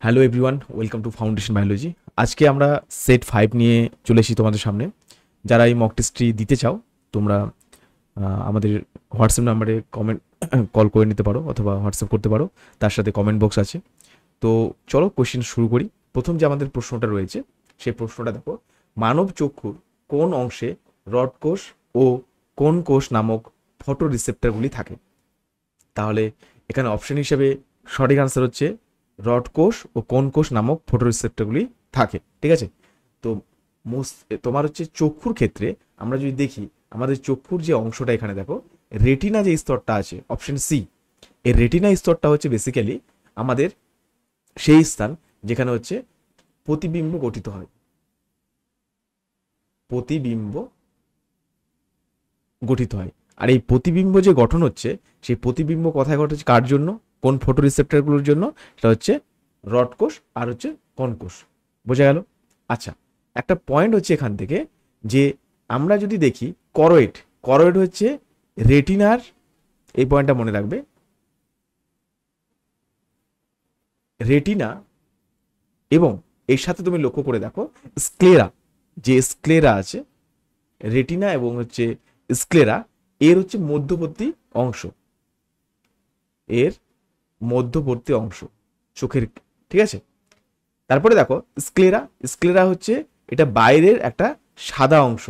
Hello everyone, welcome to foundation biology. আজকে আমরা set 5 নিয়ে চলে এসেছি তোমাদের সামনে। যারা এই মক টেস্টটি দিতে চাও তোমরা আমাদের হোয়াটসঅ্যাপ নাম্বারে কমেন্ট কল করে নিতে পারো অথবা হোয়াটসঅ্যাপ করতে পারো, তার সাথে কমেন্ট বক্স আছে। তো চলো কোশ্চেন শুরু করি। প্রথম যে আমাদের প্রশ্নটা রয়েছে সেই প্রশ্নটা দেখো, মানব চক্ষুর কোন অংশে রড কোষ ও কোন কোষ নামক ফটো রিসেপ্টরগুলি থাকে? তাহলে এখানে অপশন হিসেবে সঠিক আনসার হচ্ছে রড কোষ ও কোন কোষ নামক ফটোরিসেপ্টরগুলি থাকে। ঠিক আছে, তো তোমার হচ্ছে চক্ষুর ক্ষেত্রে আমরা যদি দেখি, আমাদের চক্ষুর যে অংশটা এখানে দেখো, রেটিনা যে স্তরটা আছে অপশন সি, এই রেটিনা স্তরটা হচ্ছে বেসিক্যালি আমাদের সেই স্থান যেখানে হচ্ছে প্রতিবিম্ব গঠিত হয়। প্রতিবিম্ব গঠিত হয়। আর এই প্রতিবিম্ব যে গঠন হচ্ছে, সেই প্রতিবিম্ব কোথায় ঘটেছে, কার জন্য, কোন ফটো রিসেপ্টরগুলোর জন্য? সেটা হচ্ছে রড কোষ আর হচ্ছে কোন কোষ। বোঝা গেল? আচ্ছা, একটা পয়েন্ট হচ্ছে এখান থেকে যে আমরা যদি দেখি করয়েড, করয়েড হচ্ছে রেটিনার, এই পয়েন্টটা মনে রাখবে, রেটিনা এবং এর সাথে তুমি লক্ষ্য করে দেখো স্ক্লেরা, যে স্ক্লেরা আছে, রেটিনা এবং হচ্ছে স্ক্লেরা, এর হচ্ছে মধ্যবর্তী অংশ, এর মধ্যবর্তী অংশ চোখের। ঠিক আছে, তারপরে দেখো স্ক্লেরা, স্ক্লেরা হচ্ছে এটা বাইরের একটা সাদা অংশ।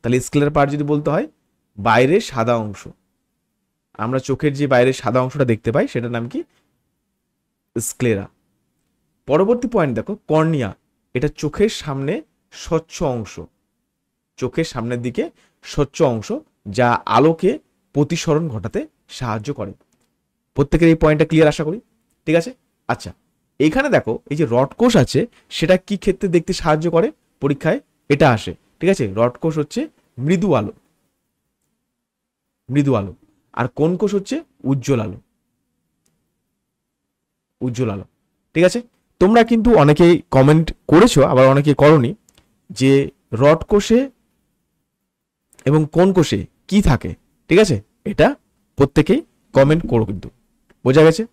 তাহলে স্ক্লেরা পার্ট যদি বলতে হয় বাইরের সাদা অংশ, আমরা চোখের যে বাইরের সাদা অংশটা দেখতে পাই সেটার নাম কি? স্ক্লেরা। পরবর্তী পয়েন্ট দেখো কর্নিয়া, এটা চোখের সামনে স্বচ্ছ অংশ, চোখের সামনের দিকে স্বচ্ছ অংশ যা আলোকে প্রতিসরণ ঘটাতে সাহায্য করে। প্রত্যেকের এই পয়েন্টটা ক্লিয়ার আশা করি। ঠিক আছে, আচ্ছা এখানে দেখো এই যে রড কোষ আছে সেটা কি ক্ষেত্রে দেখতে সাহায্য করে, পরীক্ষায় এটা আসে। ঠিক আছে, রড কোষ হচ্ছে মৃদু আলো, মৃদু আলো, আর কোন কোষ হচ্ছে উজ্জ্বল আলো, উজ্জ্বল আলো। ঠিক আছে, তোমরা কিন্তু অনেকেই কমেন্ট করেছো, আবার অনেকে করনি, যে রড কোষে এবং কোন কোষে কি থাকে। ঠিক আছে, এটা প্রত্যেকেই কমেন্ট করো, কিন্তু বোঝা গেছে?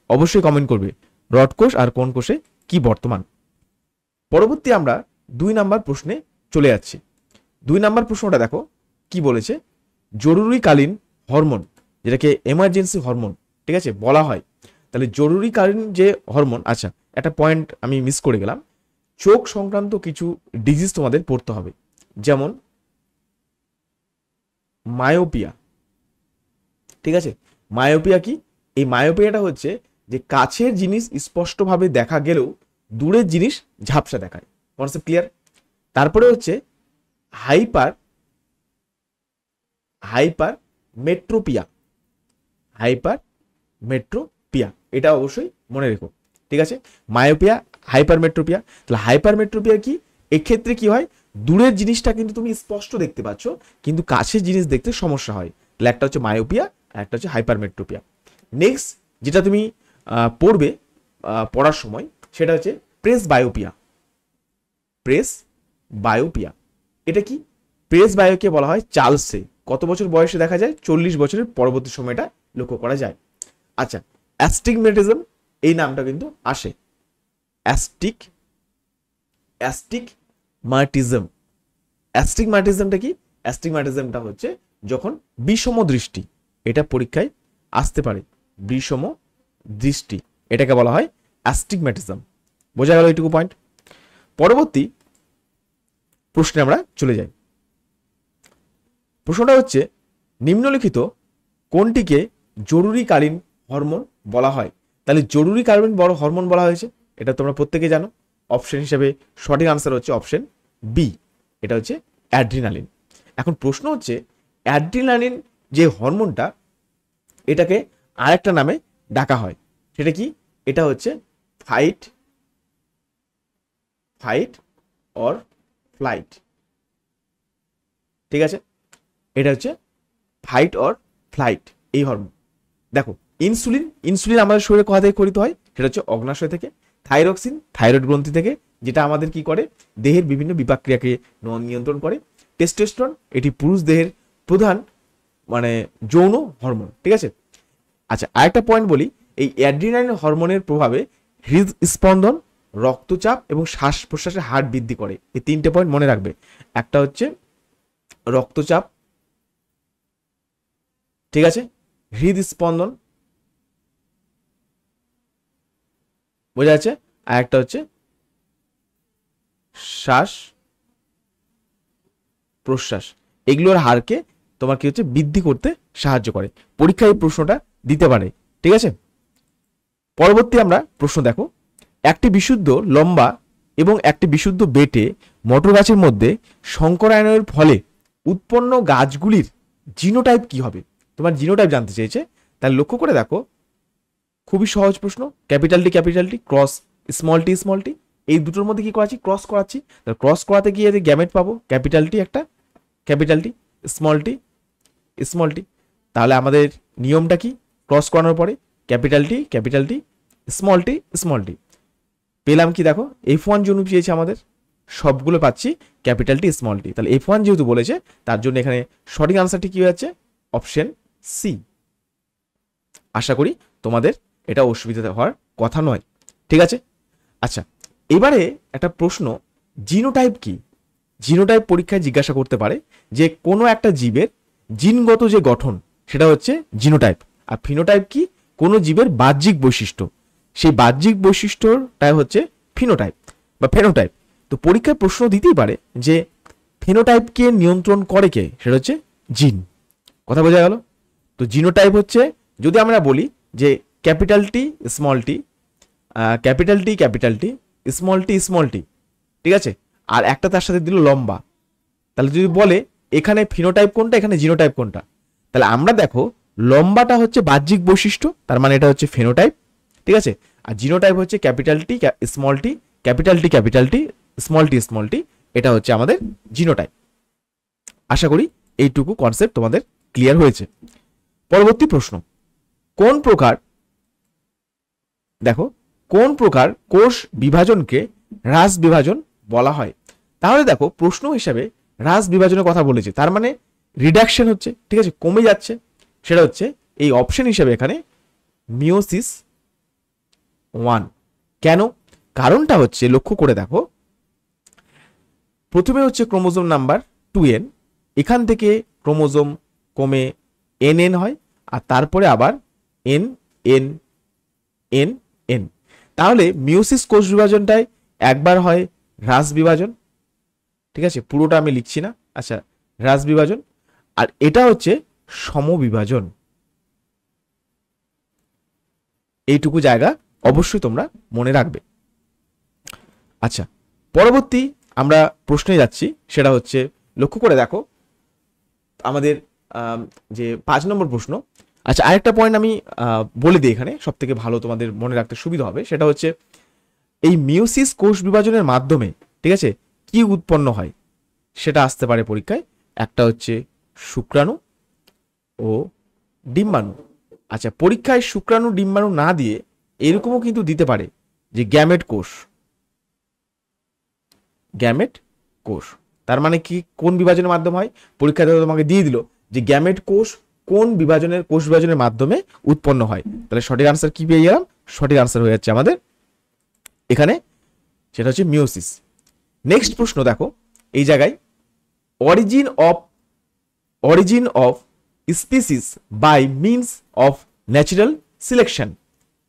অবশ্যই কমেন্ট করবে রড কোষ আর কোন কোষে কি বর্তমান। পরবর্তী আমরা 2 নাম্বার প্রশ্নে চলে যাচ্ছি। 2 নাম্বার প্রশ্নটা দেখো কি বলেছে, জরুরিকালীন হরমোন, যেটাকে এমার্জেন্সি হরমোন ঠিক আছে বলা হয়। তাহলে জরুরিকালীন যে হরমোন, আচ্ছা একটা পয়েন্ট আমি মিস করে গেলাম, চোখ সংক্রান্ত কিছু ডিজিজ তোমাদের পড়তে হবে, যেমন মায়োপিয়া। ঠিক আছে, মায়োপিয়া কি? এই মায়োপিয়াটা হচ্ছে যে কাছের জিনিস স্পষ্টভাবে দেখা গেলেও দূরের জিনিস ঝাপসা দেখায়। Concept clear? তারপরে হচ্ছে হাইপার হাইপার মেট্রোপিয়া, হাইপার মেট্রোপিয়া, এটা অবশ্যই মনে রেখো। ঠিক আছে, মায়োপিয়া, হাইপার মেট্রোপিয়া। তাহলে হাইপার মেট্রোপিয়া কি? এক্ষেত্রে কি হয়, দূরের জিনিসটা কিন্তু তুমি স্পষ্ট দেখতে পাচ্ছ, কিন্তু কাছের জিনিস দেখতে সমস্যা হয়। তাহলে একটা হচ্ছে মায়োপিয়া আর একটা হচ্ছে হাইপার মেট্রোপিয়া। নেক্সট যেটা তুমি পড়বে পড়ার সময়, সেটা হচ্ছে প্রেস বায়োপিয়া। প্রেস বায়োপিয়া এটা কি? প্রেস বায়োকে বলা হয় চার্লসে কত বছর বয়সে দেখা যায়? 40 বছরের পরবর্তী সময়টা লক্ষ্য করা যায়। আচ্ছা, অ্যাস্টিগমেটিজম এই নামটা কিন্তু আসে, অ্যাস্টিগমাটিজম। অ্যাস্টিগমাটিজমটা কি? অ্যাস্টিগমাটিজমটা হচ্ছে যখন বিষম দৃষ্টি, এটা পরীক্ষায় আসতে পারে, বিষম দৃষ্টি, এটাকে বলা হয় অ্যাস্টিগম্যাটিজম। বোঝা গেল এইটুকু পয়েন্ট? পরবর্তী প্রশ্নে আমরা চলে যাই। প্রশ্নটা হচ্ছে নিম্নলিখিত কোনটিকে জরুরিকালীন হরমোন বলা হয়? তাহলে জরুরিকালীন বড় হরমোন বলা হয়েছে, এটা তোমরা প্রত্যেকে জানো। অপশন হিসেবে সঠিক আনসার হচ্ছে অপশন বি, এটা হচ্ছে অ্যাড্রিনালিন। এখন প্রশ্ন হচ্ছে অ্যাড্রিনালিন যে হরমোনটা, এটাকে আরেকটা নামে ডাকা হয়, সেটা কি? এটা হচ্ছে ফাইট ফাইট অর ফ্লাইট। ঠিক আছে, এটা হচ্ছে ফাইট অর ফ্লাইট এই হরমোন। দেখো ইনসুলিন, ইনসুলিন আমাদের শরীরে কোথা থেকে খরিত হয়? সেটা হচ্ছে অগ্নাশয় থেকে। থাইরক্সিন থাইরয়েড গ্রন্থি থেকে, যেটা আমাদের কি করে, দেহের বিভিন্ন বিপাক ক্রিয়াকে নিয়ন্ত্রণ করে। টেস্টোস্টেরন এটি পুরুষ দেহের প্রধান মানে যৌন হরমোন। ঠিক আছে, আচ্ছা আরেকটা পয়েন্ট বলি, এই অ্যাড্রিনালিন হরমোনের প্রভাবে হৃদস্পন্দন, রক্তচাপ এবং শ্বাস প্রশ্বাসের হার বৃদ্ধি করে। এই 3টে পয়েন্ট মনে রাখবে। একটা হচ্ছে রক্তচাপ, ঠিক আছে, হৃদস্পন্দন, বোঝা যাচ্ছে, আর একটা হচ্ছে শ্বাস প্রশ্বাস। এগুলোর হারকে তোমার কি হচ্ছে বৃদ্ধি করতে সাহায্য করে। পরীক্ষায় এই প্রশ্নটা দিতে পারে, ঠিক আছে। পরবর্তী আমরা প্রশ্ন দেখো, একটি বিশুদ্ধ লম্বা এবং একটি বিশুদ্ধ বেটে মটর গাছের মধ্যে সংকরায়নের ফলে উৎপন্ন গাছগুলির জিনোটাইপ কি হবে? তোমার জিনোটাইপ জানতে চেয়েছে। তাহলে লক্ষ্য করে দেখো, খুবই সহজ প্রশ্ন। Capital T cross small tea, এই দুটোর মধ্যে কি করাচ্ছি? ক্রস করাচ্ছি। তাহলে ক্রস করাতে গিয়ে যে গ্যামেট পাবো, ক্যাপিটাল টি একটা, ক্যাপিটাল টি, স্মল টি। তাহলে আমাদের নিয়মটা কি? ক্রস করানোর পরে ক্যাপিটাল টি, স্মল টি, পেলাম কি? দেখো F1 জন্য চেয়েছে আমাদের, সবগুলো পাচ্ছি ক্যাপিটাল টি, স্মল টি। তাহলে F1 যেহেতু বলেছে, তার জন্য এখানে সঠিক আনসারটি কি হয়ে যাচ্ছে? Option C. আশা করি তোমাদের এটা অসুবিধা হওয়ার কথা নয়, ঠিক আছে। আচ্ছা, এবারে একটা প্রশ্ন, জিনোটাইপ কি? জিনোটাইপ পরীক্ষায় জিজ্ঞাসা করতে পারে যে কোনো একটা জীবের জিনগত যে গঠন, সেটা হচ্ছে জিনোটাইপ। আর ফিনোটাইপ কি? কোনো জীবের বাহ্যিক বৈশিষ্ট্য, সেই বাহ্যিক বৈশিষ্ট্যটাই হচ্ছে ফিনোটাইপ বা ফেনোটাইপ। তো পরীক্ষায় প্রশ্ন দিতেই পারে যে ফেনোটাইপকে নিয়ন্ত্রণ করে কে? সেটা হচ্ছে জিন। কথা বোঝা গেল? তো জিনোটাইপ হচ্ছে, যদি আমরা বলি যে capital T, small tea, capital T, small tea, ঠিক আছে, আর একটা তার সাথে দিল লম্বা, তাহলে যদি বলে এখানে ফিনোটাইপ কোনটা, এখানে জিনোটাইপ কোনটা, তাহলে আমরা দেখো লম্বাটা হচ্ছে বাহ্যিক বৈশিষ্ট্য, তার মানে এটা হচ্ছে ফেনোটাইপ, ঠিক আছে। আর জিনোটাইপ হচ্ছে capital T, small tea, capital T, small tea, এটা হচ্ছে আমাদের জিনোটাইপ। আশা করি এইটুকু কনসেপ্ট তোমাদের ক্লিয়ার হয়েছে। পরবর্তী প্রশ্ন, কোন প্রকার, দেখো কোন প্রকার কোষ বিভাজনকে হ্রাস বিভাজন বলা হয়? তাহলে দেখো প্রশ্ন হিসাবে হ্রাস বিভাজনের কথা বলেছে, তার মানে রিডাকশন হচ্ছে, ঠিক আছে, কমে যাচ্ছে। সেটা হচ্ছে এই অপশন হিসাবে এখানে মিওসিস 1। কেন? কারণটা হচ্ছে, লক্ষ্য করে দেখো, প্রথমে হচ্ছে ক্রোমোজোম নাম্বার 2n, এখান থেকে ক্রোমোজোম কমে nn হয়, আর তারপরে আবার n n n n। তাহলে মিওসিস কোষ বিভাজনটায় একবার হয় হ্রাস বিভাজন, ঠিক আছে, পুরোটা আমি লিখছি না, আচ্ছা, হ্রাস বিভাজন, আর এটা হচ্ছে সমবিভাজন। এইটুকু জায়গা অবশ্যই তোমরা মনে রাখবে। আচ্ছা, পরবর্তী আমরা প্রশ্নে যাচ্ছি, সেটা হচ্ছে, লক্ষ্য করে দেখো আমাদের যে 5 নম্বর প্রশ্ন। আচ্ছা, আরেকটা পয়েন্ট আমি বলে দিই এখানে, সব থেকে ভালো তোমাদের মনে রাখতে সুবিধা হবে। সেটা হচ্ছে এই মিওসিস কোষ বিভাজনের মাধ্যমে, ঠিক আছে, কি উৎপন্ন হয় সেটা আসতে পারে পরীক্ষায়। একটা হচ্ছে শুক্রাণু ও ডিম্বাণু। আচ্ছা, পরীক্ষায় শুক্রাণু ডিম্বাণু না দিয়ে এরকমও কিন্তু দিতে পারে যে গ্যামেট কোষ, গ্যামেট কোষ। তার মানে কি, কোন বিভাজনের মাধ্যমে হয়? পরীক্ষাতে তোমাকে দিয়ে দিল যে গ্যামেট কোষ কোন বিভাজনের, কোষ বিভাজনের মাধ্যমে উৎপন্ন হয়। তাহলে সঠিক আনসার কি পেয়ে গেলাম? সঠিক আনসার হয়ে যাচ্ছে আমাদের এখানে, সেটা হচ্ছে মিওসিস। নেক্সট প্রশ্ন দেখো, এই জায়গায় origin of species by means of natural selection,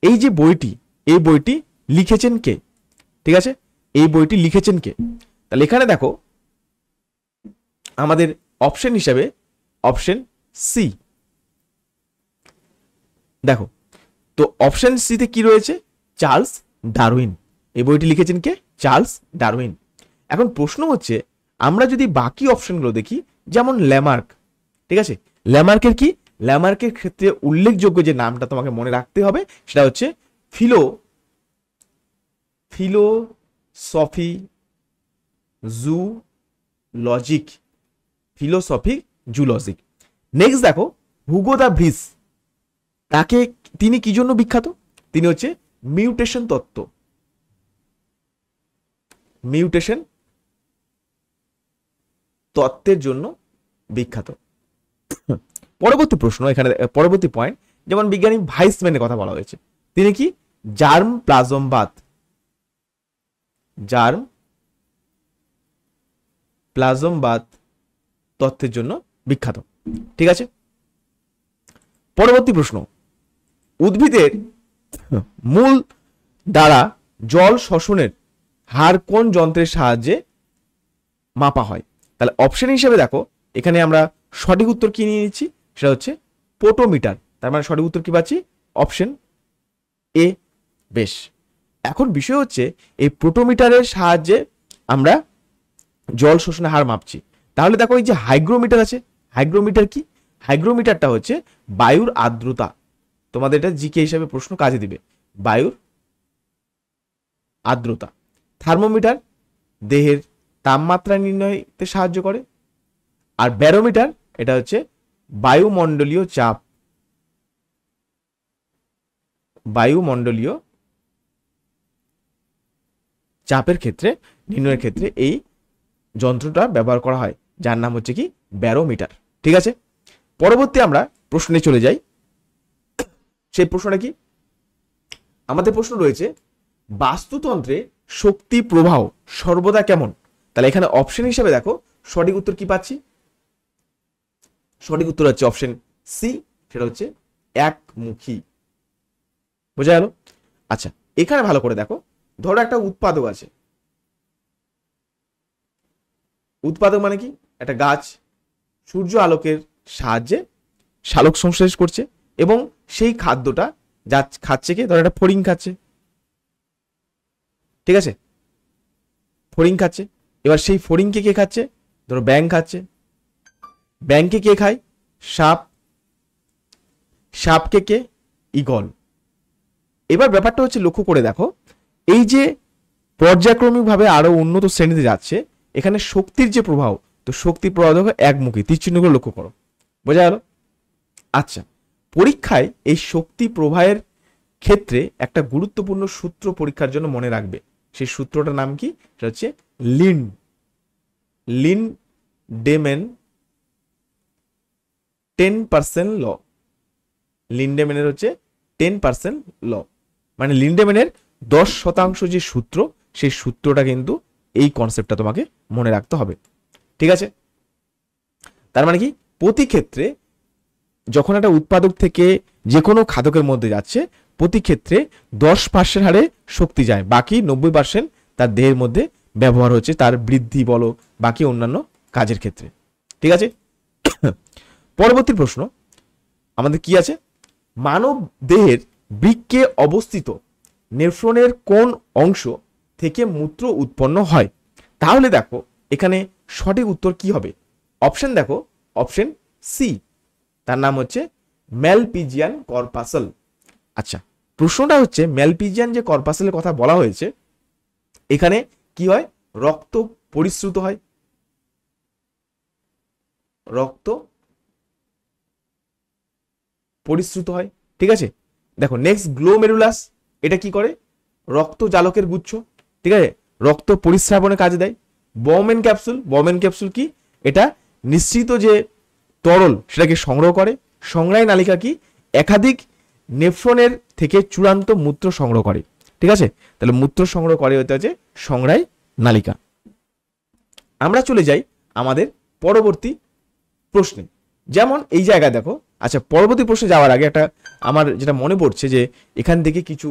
এই যে বইটি, এই বইটি লিখেছেন কে? ঠিক আছে, এই বইটি লিখেছেন কে? তাহলে এখানে দেখো আমাদের অপশন হিসাবে অপশন সি। দেখো তো অপশন সিতে কি রয়েছে? Charles Darwin. এই বইটি লিখেছেন কে? Charles Darwin. এখন প্রশ্ন হচ্ছে, আমরা যদি বাকি অপশনগুলো দেখি, যেমন ল্যামার্ক, ঠিক আছে, ল্যামার্কের কি, ল্যামার্কের ক্ষেত্রে উল্লেখযোগ্য যে নামটা তোমাকে মনে রাখতে হবে সেটা হচ্ছে ফিলোসফি জুলজিক, ফিলোসফিক জুলজিক। নেক্সট দেখো হুগো দা ভিস, তাকে, তিনি কি জন্য বিখ্যাত? তিনি হচ্ছে মিউটেশন তত্ত্ব, মিউটেশন তত্ত্বের জন্য বিখ্যাত। পরবর্তী প্রশ্ন, এখানে পরবর্তী পয়েন্ট, যেমন বিজ্ঞানী ভাইসম্যানের কথা বলা হয়েছে, তিনি কি? Germ plasm Baat, germ plasm Baat তথ্যের জন্য বিখ্যাত। ঠিক আছে, পরবর্তী প্রশ্ন, উদ্ভিদের মূল দ্বারা জল শোষণের হার কোন যন্ত্রের সাহায্যে মাপা হয়? তাহলে অপশন হিসেবে দেখো এখানে আমরা সঠিক উত্তর কি নিয়ে নিচ্ছি, সেটা হচ্ছে পোটোমিটার। তার মানে সঠিক উত্তর কি পাচ্ছি? Option A. বেশ, এখন বিষয় হচ্ছে এই পোটোমিটারের সাহায্যে আমরা জল শোষণের হার মাপছি। তাহলে দেখো এই যে হাইগ্রোমিটার আছে, হাইগ্রোমিটার কি? হাইগ্রোমিটারটা হচ্ছে বায়ুর আর্দ্রতা। তোমাদের এটা জিকে হিসাবে প্রশ্ন কাজে দিবে, বায়ুর আর্দ্রতা। থার্মোমিটার দেহের তাপমাত্রা নির্ণয়তে সাহায্য করে। আর ব্যারোমিটার এটা হচ্ছে বায়ুমণ্ডলীয় চাপ, বায়ুমণ্ডলীয় চাপের ক্ষেত্রে নির্ণয়ের ক্ষেত্রে এই যন্ত্রটা ব্যবহার করা হয়, যার নাম হচ্ছে কি ব্যারোমিটার। ঠিক আছে, পরবর্তী আমরা প্রশ্নে চলে যাই। সেই প্রশ্নটা কি? আমাদের প্রশ্ন রয়েছে বাস্তুতন্ত্রে শক্তি প্রবাহ সর্বদা কেমন? তাহলে এখানে অপশন হিসেবে দেখো সঠিক উত্তর কি পাচ্ছি? সঠিক উত্তর হচ্ছে অপশন সি, সেটা হচ্ছে একমুখী। বোঝা গেল? আচ্ছা, এখানে ভালো করে দেখো, ধরো একটা উৎপাদক আছে। উৎপাদক মানে কি? একটা গাছ সূর্য আলোকের সাহায্যে সালোক সংশ্লেষ করছে এবং সেই খাদ্যটা যা খাচ্ছে কে, ধরো একটা ফড়িং খাচ্ছে। ঠিক আছে, ফড়িং খাচ্ছে। এবার সেই ফড়িংকে কে খাচ্ছে? ধরো ব্যাঙ খাচ্ছে। ব্যাঙকে কে খায়? সাপ। সাপকে কে? ঈগল। এবার ব্যাপারটা হচ্ছে লক্ষ্য করে দেখো, এই যে পর্যায়ক্রমিকভাবে আরো উন্নত শ্রেণীতে যাচ্ছে, এখানে শক্তির যে প্রবাহ, তো শক্তির প্রবাহ দেখো একমুখী, তীর চিহ্নগুলো লক্ষ্য করো। বোঝা গেল? আচ্ছা, পরীক্ষায় এই শক্তি প্রবাহের ক্ষেত্রে একটা গুরুত্বপূর্ণ সূত্র পরীক্ষার জন্য মনে রাখবে। সেই সূত্রটার নাম কি? সেটা হচ্ছে লিন্ডেম্যান 10% ল। লিন্ডেম্যানের হচ্ছে 10% ল, মানে লিন্ডেম্যানের 10% যে সূত্র, সেই সূত্রটা কিন্তু এই কনসেপ্টটা তোমাকে মনে রাখতে হবে। ঠিক আছে, তার মানে কি প্রতি ক্ষেত্রে যখন একটা উৎপাদক থেকে যে কোনো খাদকের মধ্যে যাচ্ছে, প্রতি ক্ষেত্রে 10% হারে শক্তি যায়, বাকি 90% তার দেহের মধ্যে ব্যবহার হচ্ছে তার বৃদ্ধি বলো বাকি অন্যান্য কাজের ক্ষেত্রে। ঠিক আছে, পরবর্তী প্রশ্ন আমাদের কি আছে? মানব দেহের বৃক্কে অবস্থিত নেফ্রনের কোন অংশ থেকে মূত্র উৎপন্ন হয়? তাহলে দেখো এখানে সঠিক উত্তর কি হবে? অপশন দেখো, অপশন সি, তার নাম হচ্ছে ম্যালপিজিয়ান কর্পাসল। আচ্ছা, প্রশ্নটা হচ্ছে ম্যালপিজিয়ান যে কর্পাসেলের কথা বলা হয়েছে, এখানে কি হয়? রক্ত পরিশ্রুত হয়, রক্ত পরিশ্রুত হয়। ঠিক আছে, দেখো নেক্সট গ্লোমেরুলাস, এটা কি করে? রক্ত জালকের গুচ্ছ। ঠিক আছে, রক্ত পরিস্রাবনে কাজে দেয়। বমেন ক্যাপসুল, বমেন ক্যাপসুল কি? এটা নিশ্চিত যে তরল সেটাকে সংগ্রহ করে। সংগ্রাহী নালিকা কি? একাধিক নেফ্রনের থেকে চূড়ান্ত মূত্র সংগ্রহ করে। ঠিক আছে, তাহলে মূত্র সংগ্রহ করে হতে হচ্ছে সংগ্রাহী নালিকা। আমরা চলে যাই আমাদের পরবর্তী প্রশ্নে। যেমন এই জায়গায় দেখো, আচ্ছা পরবর্তী প্রশ্নে যাওয়ার আগে একটা আমার যেটা মনে পড়ছে যে এখান থেকে কিছু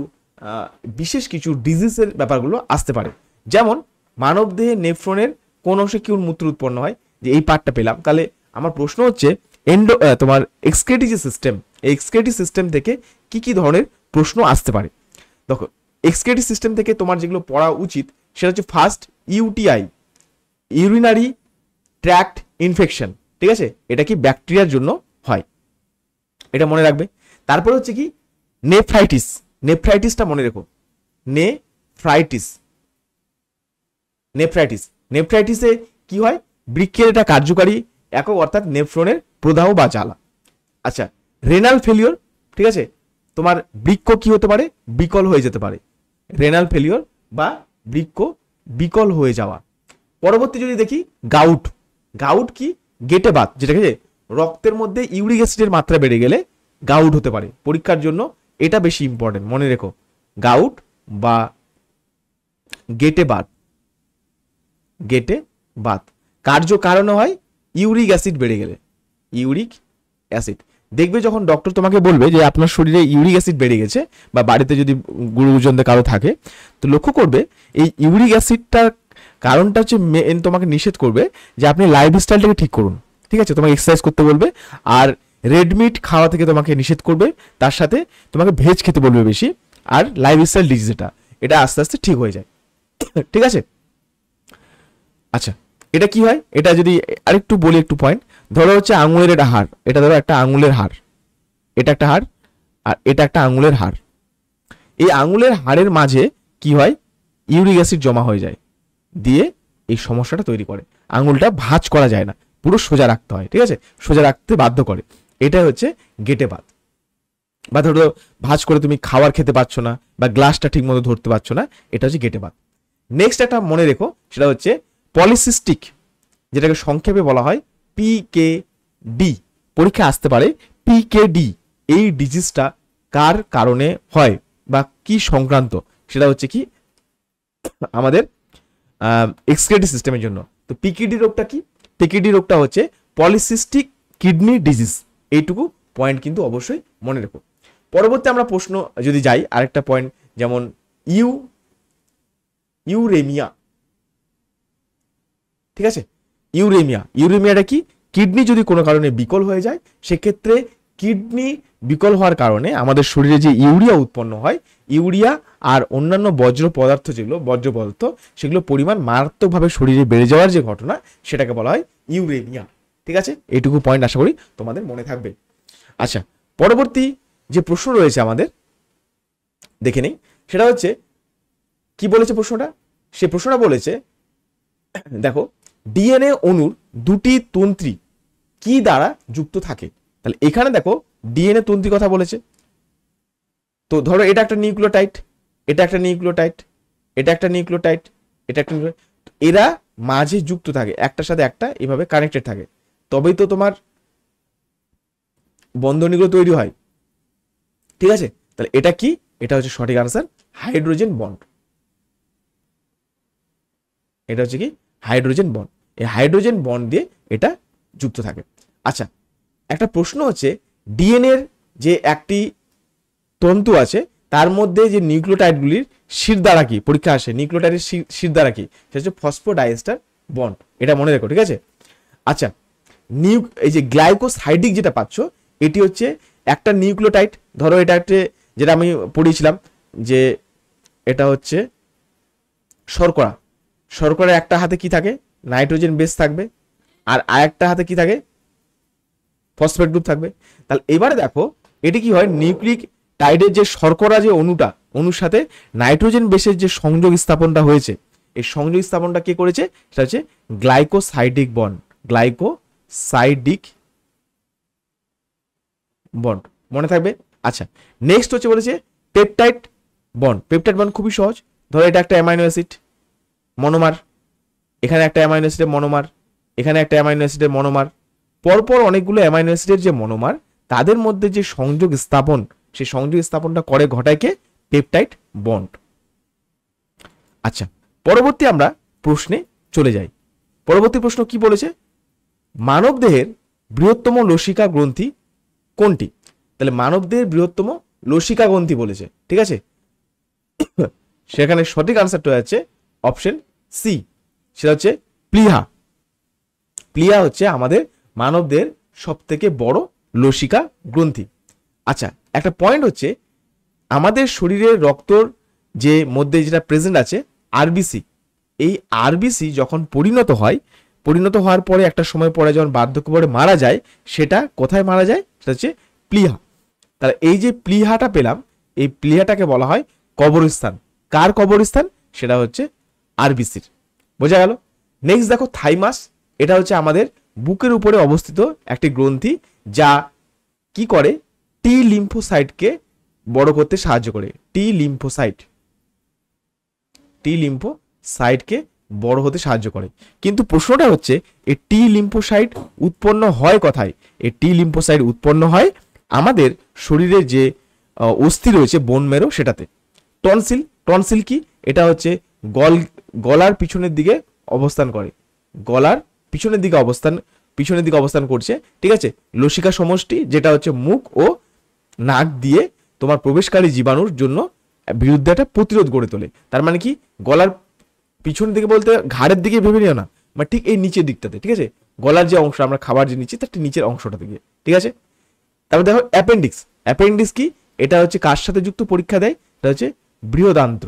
বিশেষ কিছু ডিজিজের ব্যাপারগুলো আসতে পারে। যেমন মানব দেহে নেফ্রনের কোন অংশে কি মূত্র উৎপন্ন হয়, যে এই পার্টটা পেলাম। তাহলে আমার প্রশ্ন হচ্ছে তোমার এক্সক্রেটরি যে সিস্টেম, এই এক্সক্রেটরি সিস্টেম থেকে কি কি ধরনের প্রশ্ন আসতে পারে? দেখো এক্সক্রেটরি সিস্টেম থেকে তোমার যেগুলো পড়া উচিত সেটা হচ্ছে first UTI, urinary tract infection. ঠিক আছে, এটা কি ব্যাকটেরিয়ার জন্য হয়, এটা মনে রাখবে। তারপরে হচ্ছে কি নেফ্রাইটিস, নেফ্রাইটিসটা মনে রেখো, নেফ্রাইটিস। নেফ্রাইটিস, নেফ্রাইটিসে কি হয়? বৃক্কের এটা কার্যকারী একক অর্থাৎ নেফ্রনের প্রদাহ বা জ্বালা। আচ্ছা, রেনাল ফেলিওর, ঠিক আছে, তোমার বৃক্ক কি হতে পারে? বিকল হয়ে যেতে পারে। রেনাল ফেলিওর বা বৃক্ক বিকল হয়ে যাওয়া। পরবর্তী যদি দেখি গাউট, গাউট কি? গেটে বাত, যেটাকে রক্তের মধ্যে ইউরিক অ্যাসিডের মাত্রা বেড়ে গেলে গাউট হতে পারে। পরীক্ষার জন্য এটা বেশি ইম্পর্টেন্ট, মনে রেখো। গাউট বা গেটে বাত। গেটে বাত কারণে হয় ইউরিক অ্যাসিড বেড়ে গেলে। ইউরিক অ্যাসিড দেখবে যখন ডক্টর তোমাকে বলবে যে আপনার শরীরে ইউরিক অ্যাসিড বেড়ে গেছে, বা বাড়িতে যদি গুরুজনদের কারো থাকে, তো লক্ষ্য করবে এই ইউরিক অ্যাসিডটার কারণটা হচ্ছে মেন, তোমাকে নিষেধ করবে যে আপনি লাইফস্টাইলটাকে ঠিক করুন, ঠিক আছে, তোমাকে এক্সারসাইজ করতে বলবে, আর রেড মিট খাওয়া থেকে তোমাকে নিষেধ করবে, তার সাথে তোমাকে ভেজ খেতে বলবে বেশি, আর লাইফস্টাইল ডিজিজ এটা আস্তে আস্তে ঠিক হয়ে যায়। ঠিক আছে। আচ্ছা, এটা কি হয়, এটা যদি আরেকটু বলি একটু পয়েন্ট, ধরো হচ্ছে আঙুলের এটা হাড়, এটা ধরো একটা আঙুলের হাড়, এটা একটা হাড়, আর এটা একটা আঙুলের হাড়। এই আঙুলের হাড়ের মাঝে কি হয়, ইউরিক অ্যাসিড জমা হয়ে যায়, দিয়ে এই সমস্যাটা তৈরি করে। আঙুলটা ভাঁজ করা যায় না, পুরো সোজা রাখতে হয়, ঠিক আছে, সোজা রাখতে বাধ্য করে। এটা হচ্ছে গেটে বাত। বা ধরো ভাঁজ করে তুমি খাবার খেতে পারছো না, বা গ্লাসটা ঠিক মতো ধরতে পারছো না, এটা হচ্ছে গেটে বাত। নেক্সট একটা মনে রেখো, সেটা হচ্ছে পলিসিস্টিক, যেটাকে সংক্ষেপে বলা হয় পিকেডি। পরীক্ষা আসতে পারে পিকেডি, এই ডিজিজটা কার কারণে হয় বা কি সংক্রান্ত, সেটা হচ্ছে কি আমাদের এক্সক্রিটরি সিস্টেমের জন্য। তো পিকেডি রোগটা কি? পিকেডি রোগটা হচ্ছে পলিসিস্টিক কিডনি ডিজিজ। এইটুকু পয়েন্ট কিন্তু অবশ্যই মনে রেখো। পরবর্তী আমরা প্রশ্ন যদি যাই, আরেকটা পয়েন্ট, যেমন ইউরেমিয়া, ঠিক আছে, ইউরেমিয়াটা কি? কিডনি যদি কোনো কারণে বিকল হয়ে যায়, সেক্ষেত্রে কিডনি বিকল হওয়ার কারণে আমাদের শরীরে যে ইউরিয়া উৎপন্ন হয়, ইউরিয়া আর অন্যান্য বর্জ্য পদার্থ, সেগুলো পরিমাণ মারাত্মকভাবে শরীরে বেড়ে যাওয়ার যে ঘটনা, সেটাকে বলা হয় ইউরেমিয়া। ঠিক আছে, এইটুকু পয়েন্ট আশা করি তোমাদের মনে থাকবে। আচ্ছা, পরবর্তী যে প্রশ্ন রয়েছে আমাদের, দেখে নেই, সেটা হচ্ছে কি বলেছে প্রশ্নটা। সে প্রশ্নটা বলেছে, দেখো, ডিএনএ অণুর দুটি তন্ত্রী কি দ্বারা যুক্ত থাকে। তাহলে এখানে দেখো ডিএনএ তন্ত্রী কথা বলেছে। তো ধরো এটা একটা নিউক্লিওটাইড, এটা একটা নিউক্লিওটাইড, এটা একটা নিউক্লিওটাইড, এটা একটা, এরা মাঝে যুক্ত থাকে, একটার সাথে একটা এভাবে কানেক্টেড থাকে, তবেই তো তোমার বন্ধনীগুলো তৈরি হয়। ঠিক আছে, তাহলে এটা কি? এটা হচ্ছে সঠিক আনসার, হাইড্রোজেন বন্ড। এটা হচ্ছে কি? Hydrogen bond. এই হাইড্রোজেন বন্ড দিয়ে এটা যুক্ত থাকে। আচ্ছা, একটা প্রশ্ন হচ্ছে, ডিএনএর যে একটি তন্তু আছে, তার মধ্যে যে নিউক্লিওটাইডগুলির শির দ্বারা কি, পরীক্ষা আসে, নিউক্লিওটাইডের শির দ্বারা কি, সেটা হচ্ছে ফসফোডাইএস্টার বন্ড। এটা মনে রেখো, ঠিক আছে। আচ্ছা, এই যে গ্লাইকোসাইডিক যেটা পাচ্ছ, এটি হচ্ছে একটা নিউক্লিওটাইড। ধরো এটা একটা, যেটা আমি পড়িয়েছিলাম, যে এটা হচ্ছে শর্করা। শর্করার একটা হাতে কি থাকে? নাইট্রোজেন বেস থাকবে, আর আরেকটা হাতে কি থাকে? ফসফেট গ্রুপ থাকবে। তাহলে এবারে দেখো এটি কি হয়, নিউক্লিক টাইডের যে শর্করা যে অনুর সাথে নাইট্রোজেন বেসের যে সংযোগ স্থাপনটা হয়েছে, এই সংযোগ স্থাপনটা কে করেছে? সেটা হচ্ছে গ্লাইকোসাইডিক বন্ড। গ্লাইকোসাইডিক বন্ড, মনে থাকবে। আচ্ছা, নেক্সট হচ্ছে বলেছে পেপটাইড বন্ড। পেপটাইড বন্ড খুবই সহজ। ধরো এটা একটা অ্যামাইনো অ্যাসিড মনোমার, এখানে একটা অ্যামাইনো অ্যাসিডের মনোমার, এখানে একটা অ্যামাইনো অ্যাসিডের মনোমার, পরপর অনেকগুলো অ্যামাইনো অ্যাসিডের যে মনোমার, তাদের মধ্যে যে সংযোগ স্থাপন, সেই সংযোগ স্থাপনটা ঘটায় কে? Peptide bond. আচ্ছা, পরবর্তী আমরা প্রশ্নে চলে যাই। পরবর্তী প্রশ্ন কি বলেছে? মানব দেহের বৃহত্তম লসিকা গ্রন্থি কোনটি? তাহলে মানব দেহের বৃহত্তম লসিকা গ্রন্থি বলেছে, ঠিক আছে। সেখানে সঠিক আনসারটা হচ্ছে অপশন সি, সেটা হচ্ছে প্লিহা। প্লিহা হচ্ছে আমাদের মানবদের সব থেকে বড় লসিকা গ্রন্থি। আচ্ছা, একটা পয়েন্ট হচ্ছে, আমাদের শরীরের রক্তর যে মধ্যে যেটা প্রেজেন্ট আছে আরবিসি, এই আরবিসি যখন পরিণত হওয়ার পরে একটা সময় পরে যখন বার্ধক্য পরে মারা যায়, সেটা কোথায় মারা যায়? সেটা হচ্ছে প্লিহা। তাহলে এই যে প্লিহাটা পেলাম, এই প্লিহাটাকে বলা হয় কবরস্থান। কার কবরস্থান? সেটা হচ্ছে আরবিসির। বোঝা গেল? নেক্সট দেখো থাইমাস। এটা হচ্ছে আমাদের বুকের উপরে অবস্থিত একটি গ্রন্থি, যা কি করে? টি লিম্ফোসাইটকে বড় করতে সাহায্য করে। টি লিম্ফোসাইটকে বড় হতে সাহায্য করে। কিন্তু প্রশ্নটা হচ্ছে, এই টি লিম্ফোসাইট উৎপন্ন হয় কোথায়? এই টি লিম্ফোসাইট উৎপন্ন হয় আমাদের শরীরে যে অস্থি রয়েছে, বোন মেরো, সেটাতে। টনসিল, টনসিল কি? এটা হচ্ছে গলার পিছনের দিকে অবস্থান করে, গলার পিছনের দিকে অবস্থান করছে, ঠিক আছে। লসিকা সমষ্টি যেটা হচ্ছে মুখ ও নাক দিয়ে তোমার প্রবেশকারী জীবাণুর জন্য বিরুদ্ধে একটা প্রতিরোধ গড়ে তোলে। তার মানে কি, গলার পিছনের দিকে বলতে ঘাড়ের দিকে ভেবে নিও না, মানে ঠিক এই নিচের দিকটাতে, ঠিক আছে, গলার যে অংশ আমরা খাবার যে নিচ্ছি তার ঠিক নিচের অংশটা থেকে, ঠিক আছে। তারপর দেখো অ্যাপেন্ডিক্স, অ্যাপেন্ডিক্স কি? এটা হচ্ছে কার সাথে যুক্ত? পরীক্ষা দেয়, এটা হচ্ছে বৃহদান্ত্র,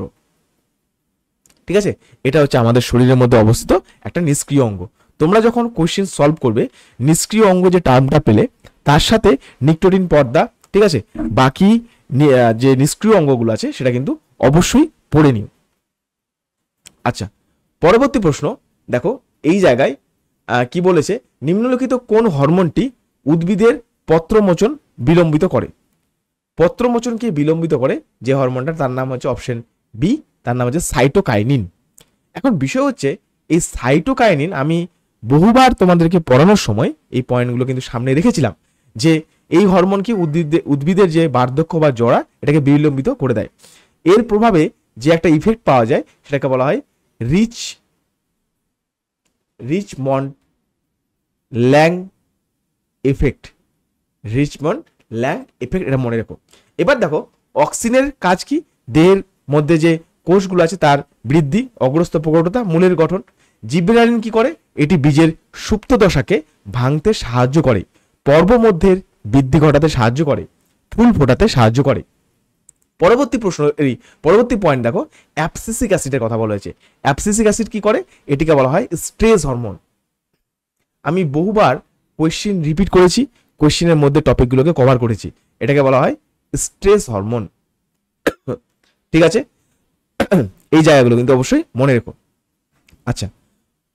ঠিক আছে। এটা হচ্ছে আমাদের শরীরের মধ্যে অবস্থিত একটা নিষ্ক্রিয় অঙ্গ। তোমরা যখন কোশ্চেন সলভ করবে, নিষ্ক্রিয় অঙ্গ যে টার্মটা পেলে তার সাথে নিকটোডিন পর্দা, ঠিক আছে, বাকি যে নিষ্ক্রিয় অঙ্গগুলো আছে সেটা কিন্তু অবশ্যই পড়ে নিও। আচ্ছা, পরবর্তী প্রশ্ন দেখো, এই জায়গায় কি বলেছে, নিম্নলিখিত কোন হরমোনটি উদ্ভিদের পত্রমোচন বিলম্বিত করে? পত্রমোচনকে বিলম্বিত করে যে হরমোনটা, তার নাম হচ্ছে অপশন বি, তার নাম হচ্ছে সাইটোকাইনিন। এখন বিষয় হচ্ছে এই সাইটোকাইনিন আমি বহুবার তোমাদেরকে পড়ানোর সময় এই পয়েন্টগুলো কিন্তু সামনে রেখেছিলাম, যে এই হরমোন কি উদ্ভিদের যে বার্ধক্য বা জরা এটাকে বিলম্বিত করে দেয়। এর প্রভাবে যে একটা ইফেক্ট পাওয়া যায় সেটাকে বলা হয় রিচমন্ড ল্যাং এফেক্ট, রিচমন্ড ল্যাং এফেক্ট, এটা মনে রেখো। এবার দেখো অক্সিনের কাজ কি? দেহের মধ্যে যে কোষগুলো আছে তার বৃদ্ধি, অগ্রস্ত প্রকটতা, মূলের গঠন। জিবরেলিন কি করে? এটি বীজের সুপ্ত দশাকে ভাঙতে সাহায্য করে, পর্ব মধ্যের বৃদ্ধি ঘটাতে সাহায্য করে, ফুল ফোটাতে সাহায্য করে। পরবর্তী প্রশ্ন, এই পরবর্তী পয়েন্ট দেখো, অ্যাবসিসিক অ্যাসিডের কথা বলা হয়েছে। অ্যাবসিসিক অ্যাসিড কি করে? এটিকে বলা হয় স্ট্রেস হরমোন। আমি বহুবার কোয়েশ্চেন রিপিট করেছি, কোয়েশ্চেনের মধ্যে টপিকগুলোকে কভার করেছি। এটাকে বলা হয় স্ট্রেস হরমোন, ঠিক আছে। এই জায়গাগুলো কিন্তু অবশ্যই মনে রেখো। আচ্ছা,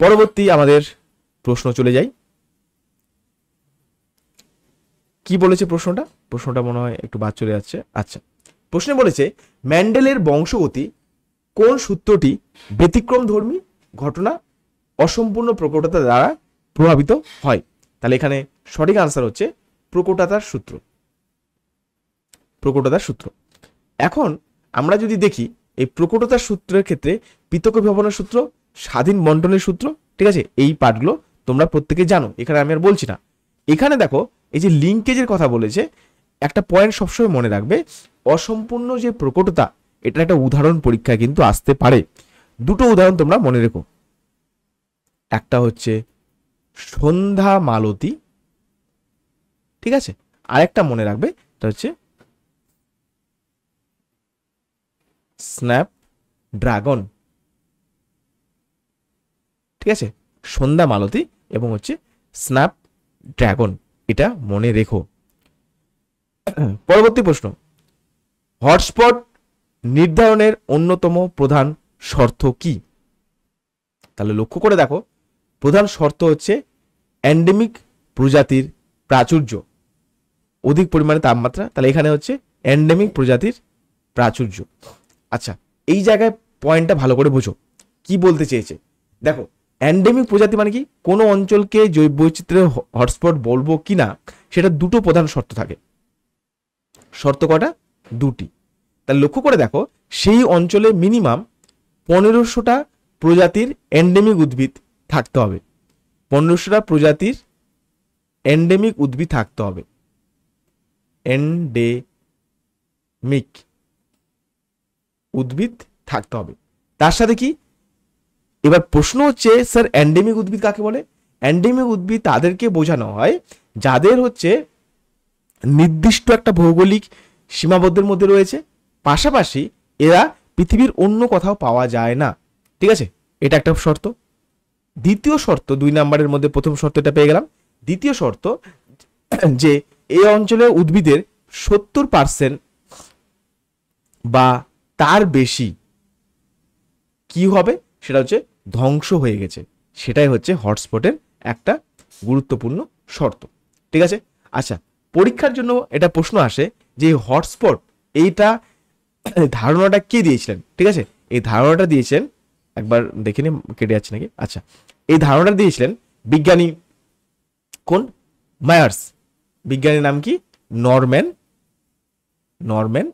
পরবর্তী আমাদের প্রশ্ন চলে যাই। কি বলেছে প্রশ্নটা মনে হয় একটু বাদ চলে যাচ্ছে। আচ্ছা, প্রশ্নে বলেছে ম্যান্ডেলের বংশগতি কোন সূত্রটি ব্যতিক্রমধর্মী ঘটনা অসম্পূর্ণ প্রকটতা দ্বারা প্রভাবিত হয়? তাহলে এখানে সঠিক আনসার হচ্ছে প্রকটতার সূত্র। এখন আমরা যদি দেখি এই প্রকটতার সূত্রের ক্ষেত্রে পৃথক বিভবনের সূত্র, স্বাধীন বন্টনের সূত্র, ঠিক আছে, এই পার্টগুলো তোমরা প্রত্যেকে জানো, এখানে আমি আর বলছি না। এখানে দেখো এই যে লিঙ্কেজের কথা বলেছে, একটা পয়েন্ট সবসময় মনে রাখবে, অসম্পূর্ণ যে প্রকটতা এটা একটা উদাহরণ পরীক্ষায় কিন্তু আসতে পারে। দুটো উদাহরণ তোমরা মনে রেখো, একটা হচ্ছে সন্ধ্যা মালতী, ঠিক আছে, আরেকটা মনে রাখবে এটা হচ্ছে স্ন্যাপ ড্রাগন, ঠিক আছে, সন্ধ্যা মালতী এবং হচ্ছে স্ন্যাপ ড্রাগন, এটা মনে রেখো। পরবর্তী প্রশ্ন, হটস্পট নির্ধারণের অন্যতম প্রধান শর্ত কি? তাহলে লক্ষ্য করে দেখো, প্রধান শর্ত হচ্ছে এন্ডেমিক প্রজাতির প্রাচুর্য, অধিক পরিমাণে তাপমাত্রা। তাহলে এখানে হচ্ছে এন্ডেমিক প্রজাতির প্রাচুর্য। আচ্ছা, এই জায়গায় পয়েন্টটা ভালো করে বোঝো, কি বলতে চেয়েছে দেখো। এন্ডেমিক প্রজাতি মানে কি? কোনো অঞ্চলকে জৈব বৈচিত্র্যের হটস্পট বলবো কিনা সেটা দুটো প্রধান শর্ত থাকে। শর্ত কটা? দুটি। তাহলে লক্ষ্য করে দেখো, সেই অঞ্চলে মিনিমাম 1500টা প্রজাতির এন্ডেমিক উদ্ভিদ থাকতে হবে, 1500টা প্রজাতির এন্ডেমিক উদ্ভিদ থাকতে হবে, এন্ডেমিক উদ্ভিদ থাকতে হবে। তার সাথে কি, এবার প্রশ্ন হচ্ছে স্যার এন্ডেমিক উদ্ভিদ কাকে বলে? এন্ডেমিক উদ্ভিদ তাদেরকে বোঝানো হয় যাদের হচ্ছে নির্দিষ্ট একটা ভৌগোলিক সীমাবদ্ধের মধ্যে রয়েছে, পাশাপাশি এরা পৃথিবীর অন্য কোথাও পাওয়া যায় না, ঠিক আছে, এটা একটা শর্ত। দ্বিতীয় শর্ত, 2 নম্বরের মধ্যে প্রথম শর্তটা পেয়ে গেলাম। দ্বিতীয় শর্ত যে এই অঞ্চলের উদ্ভিদের 70% বা তার বেশি কি হবে, সেটা হচ্ছে ধ্বংস হয়ে গেছে, সেটাই হচ্ছে হটস্পটের একটা গুরুত্বপূর্ণ শর্ত, ঠিক আছে। আচ্ছা, পরীক্ষার জন্য এটা প্রশ্ন আসে যে হটস্পট এইটা ধারণাটা কে দিয়েছিলেন, ঠিক আছে, এই ধারণাটা দিয়েছেন, একবার দেখে নি কেটে যাচ্ছে নাকি। আচ্ছা, এই ধারণাটা দিয়েছিলেন বিজ্ঞানী কোন? মায়ার্স। বিজ্ঞানীর নাম কি? নরম্যান,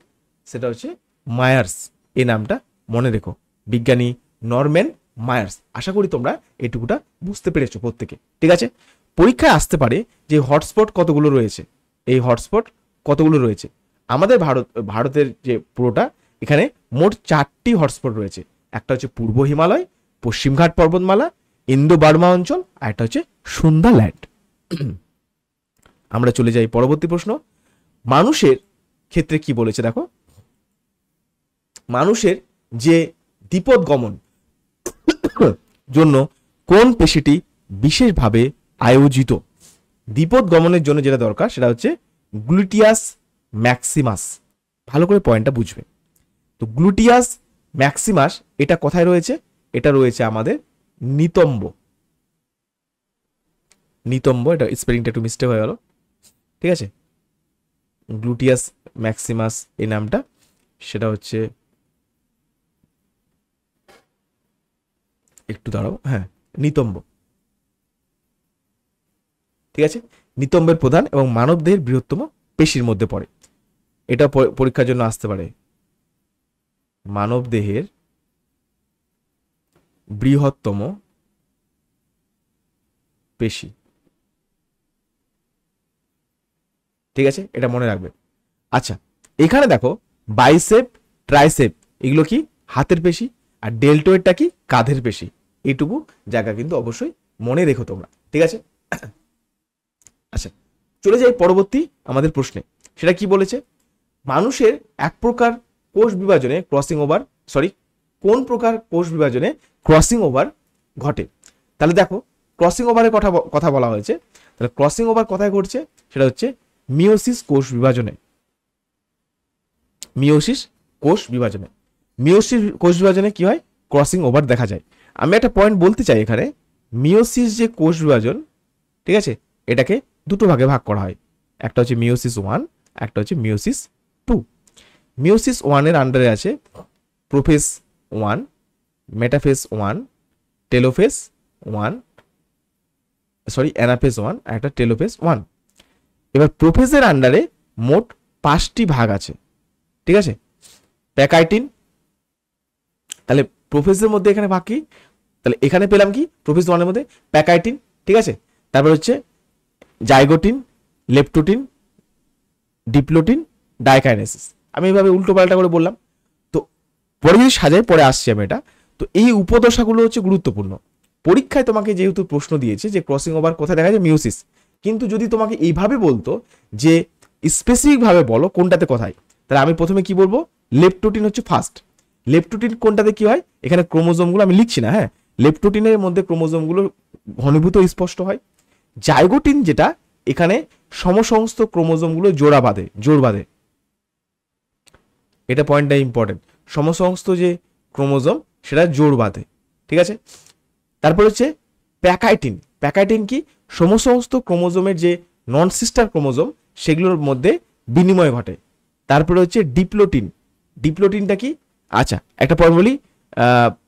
সেটা হচ্ছে মায়ার্স, এই নামটা মনে রেখো, বিজ্ঞানী নরম্যান মায়ার্স। আশা করি তোমরা এটুকুটা বুঝতে পেরেছো প্রত্যেকে, ঠিক আছে। পরীক্ষায় আসতে পারে যে হটস্পট কতগুলো রয়েছে, এই হটস্পট কতগুলো রয়েছে। আমাদের ভারতের যে পুরোটা, এখানে মোট 4টি হটস্পট রয়েছে। একটা হচ্ছে পূর্ব হিমালয়, পশ্চিমঘাট পর্বতমালা, ইন্দো বার্মা অঞ্চল, আর একটা হচ্ছে সুন্দারল্যান্ড। আমরা চলে যাই পরবর্তী প্রশ্ন। মানুষের ক্ষেত্রে কি বলেছে দেখো, মানুষের যে দ্বিপদ গমন জন্য কোন পেশিটি বিশেষভাবে আয়োজিত। দ্বিপদ গমনের জন্য যেটা দরকার সেটা হচ্ছে গ্লুটিয়াস ম্যাক্সিমাস। ভালো করে পয়েন্টটা বুঝবে। তো গ্লুটিয়াস ম্যাক্সিমাস এটা কোথায় রয়েছে? এটা রয়েছে আমাদের নিতম্ব। নিতম্ব, এটা স্পেলিংটা একটু মিস্টেক হয়ে গেল, ঠিক আছে। গ্লুটিয়াস ম্যাক্সিমাস এই নামটা, সেটা হচ্ছে, একটু দাঁড়াও, হ্যাঁ, নিতম্ব, ঠিক আছে। নিতম্বের প্রধান এবং মানবদেহের বৃহত্তম পেশির মধ্যে পড়ে। এটা পরীক্ষার জন্য আসতে পারে। মানবদেহের বৃহত্তম পেশি, ঠিক আছে, এটা মনে রাখবে। আচ্ছা, এখানে দেখো বাইসেপ, ট্রাইসেপ এগুলো কি হাতের পেশি, আর ডেল্টোয়েডটা কি কাঁধের পেশি। এইটুকু জায়গা কিন্তু অবশ্যই মনে রেখো তোমরা, ঠিক আছে। আচ্ছা, চলে যাই পরবর্তী আমাদের প্রশ্নে। সেটা কি বলেছে? মানুষের এক প্রকার কোষ বিভাজনে ক্রসিং ওভার, কোন প্রকার কোষ বিভাজনে ক্রসিং ওভার ঘটে? তাহলে দেখো ক্রসিং ওভারের কথা বলা হয়েছে। তাহলে ক্রসিং ওভার কোথায় ঘটছে? সেটা হচ্ছে মিওসিস কোষ বিভাজনে। মিওসিস কোষ বিভাজনে, মিওসিস কোষ বিভাজনে কি হয়? ক্রসিং ওভার দেখা যায়। আমি একটা পয়েন্ট বলতে চাই এখানে, মিওসিস যে কোষ বিভাজন, ঠিক আছে, এটাকে দুটো ভাগে ভাগ করা হয়। একটা হচ্ছে মিওসিস 1, একটা হচ্ছে মিওসিস 2। মিওসিস 1 এর আন্ডারে আছে প্রোফেজ 1, মেটাফেজ 1, টেলোফেজ 1, অ্যানাফেজ 1, আর একটা টেলোফেজ 1। এবার প্রোফেজের আন্ডারে মোট 5টি ভাগ আছে, ঠিক আছে। প্যাকাইটিন, তাহলে প্রোফেজের মধ্যে এখানে ভাগ কি? তাহলে এখানে পেলাম কি প্রোফেজ 1 এর মধ্যে প্যাকাইটিন, ঠিক আছে। তারপর হচ্ছে জাইগোটিন, লেপটোটিন, ডিপ্লোটিন, ডাইকাইনেসিস। আমি এইভাবে উল্টো পাল্টা করে বললাম, তো পরে যদি সাজাই পরে আসছি আমি এটা। তো এই উপদশাগুলো হচ্ছে গুরুত্বপূর্ণ। পরীক্ষায় তোমাকে যেহেতু প্রশ্ন দিয়েছে যে ক্রসিং ওভার কোথায় দেখা যায়, মিওসিস, কিন্তু যদি তোমাকে এইভাবে বলতো যে স্পেসিফিকভাবে বলো কোনটাতে কোথায়, তাহলে আমি প্রথমে কি বলবো? লেপটোটিন হচ্ছে ফার্স্ট। লেপটোটিন কোনটাতে কি হয়? এখানে ক্রোমোজোমগুলো আমি লিখছি না, হ্যাঁ, লেপটোটিনের মধ্যে ক্রোমোজোমগুলো ঘনীভূত স্পষ্ট হয়। জাইগোটিন যেটা, এখানে সমসমস্ত ক্রোমোজোমগুলো জোর বাঁধে। এটা পয়েন্টটা ইম্পর্টেন্ট, সমসমস্ত যে ক্রোমোজোম সেটা জোর বাঁধে, ঠিক আছে। তারপর হচ্ছে প্যাকাইটিন। প্যাকাইটিন কি? সমস্ত ক্রোমোজোমের যে নন সিস্টার ক্রোমোজোম সেগুলোর মধ্যে বিনিময় ঘটে। তারপরে হচ্ছে ডিপ্লোটিন। ডিপ্লোটিনটা কি? আচ্ছা, একটা পয়েন্ট বলি,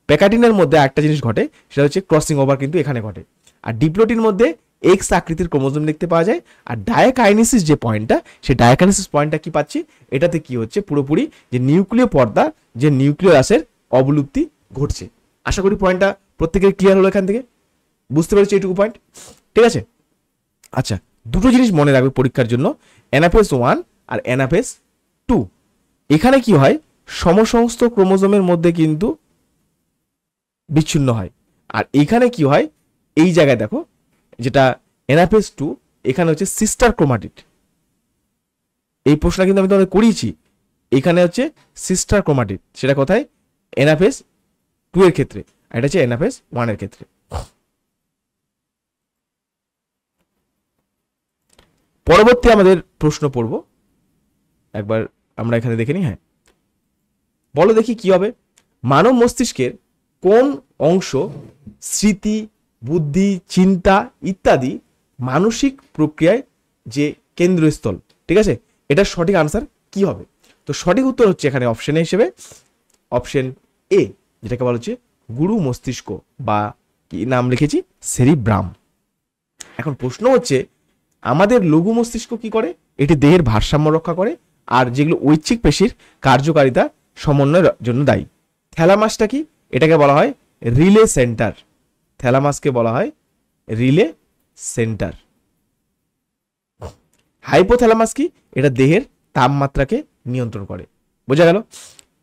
প্যাকাইটিনের মধ্যে একটা জিনিস ঘটে, সেটা হচ্ছে ক্রসিং ওভার কিন্তু এখানে ঘটে। আর ডিপ্লোটিন মধ্যে এক্স আকৃতির ক্রোমোজোম দেখতে পাওয়া যায়। আর ডায়াকাইনেসিস যে পয়েন্টটা, সেই ডায়াকাইনেসিস পয়েন্টটা কি পাচ্ছি? এটাতে কি হচ্ছে? পুরোপুরি যে নিউক্লিয় পর্দা, যে নিউক্লিয়াসের অবলুপ্তি ঘটছে। আশা করি পয়েন্টটা প্রত্যেকের ক্লিয়ার হলো এখান থেকে, বুঝতে পেরেছি এইটুকু পয়েন্ট, ঠিক আছে। আচ্ছা, দুটো জিনিস মনে রাখবে পরীক্ষার জন্য, অ্যানাফেজ 1 আর অ্যানাফেজ 2। এখানে কি হয়? সমসমস্ত ক্রোমোজোমের মধ্যে কিন্তু বিচ্ছিন্ন হয়। আর এখানে কি হয়? এই জায়গায় দেখো, যেটা অ্যানাফেজ 2, এখানে হচ্ছে সিস্টার ক্রোমাটিড। এই প্রশ্নটা কিন্তু আমি তোমাদের করিয়েছি। এখানে হচ্ছে সিস্টার ক্রোমাটিড, সেটা কোথায়? অ্যানাফেজ 2 এর ক্ষেত্রে, আর এটা হচ্ছে অ্যানাফেজ 1 এর ক্ষেত্রে। পরবর্তী আমাদের প্রশ্ন পড়ব, একবার আমরা এখানে দেখে নিই। হ্যাঁ, বলো দেখি কি হবে। মানব মস্তিষ্কের কোন অংশ স্মৃতি, বুদ্ধি, চিন্তা ইত্যাদি মানসিক প্রক্রিয়ায় যে কেন্দ্রস্থল, ঠিক আছে, এটার সঠিক আনসার কি হবে? তো সঠিক উত্তর হচ্ছে এখানে অপশন হিসেবে অপশন এ, যেটাকে বলা হচ্ছে গুরু মস্তিষ্ক, বা কি নাম লিখেছি, সেরিব্রাম। এখন প্রশ্ন হচ্ছে আমাদের লঘু মস্তিষ্ক কি করে? এটি দেহের ভারসাম্য রক্ষা করে, আর যেগুলো ঐচ্ছিক পেশির কার্যকারিতা সমন্বয়ের জন্য দায়ী। থ্যালামাসটা কি? এটাকে বলা হয় রিলে সেন্টার। থ্যালামাসকে বলা হয় রিলে সেন্টার। হাইপোথ্যালামাস কি? এটা দেহের তাপমাত্রাকে নিয়ন্ত্রণ করে। বোঝা গেল?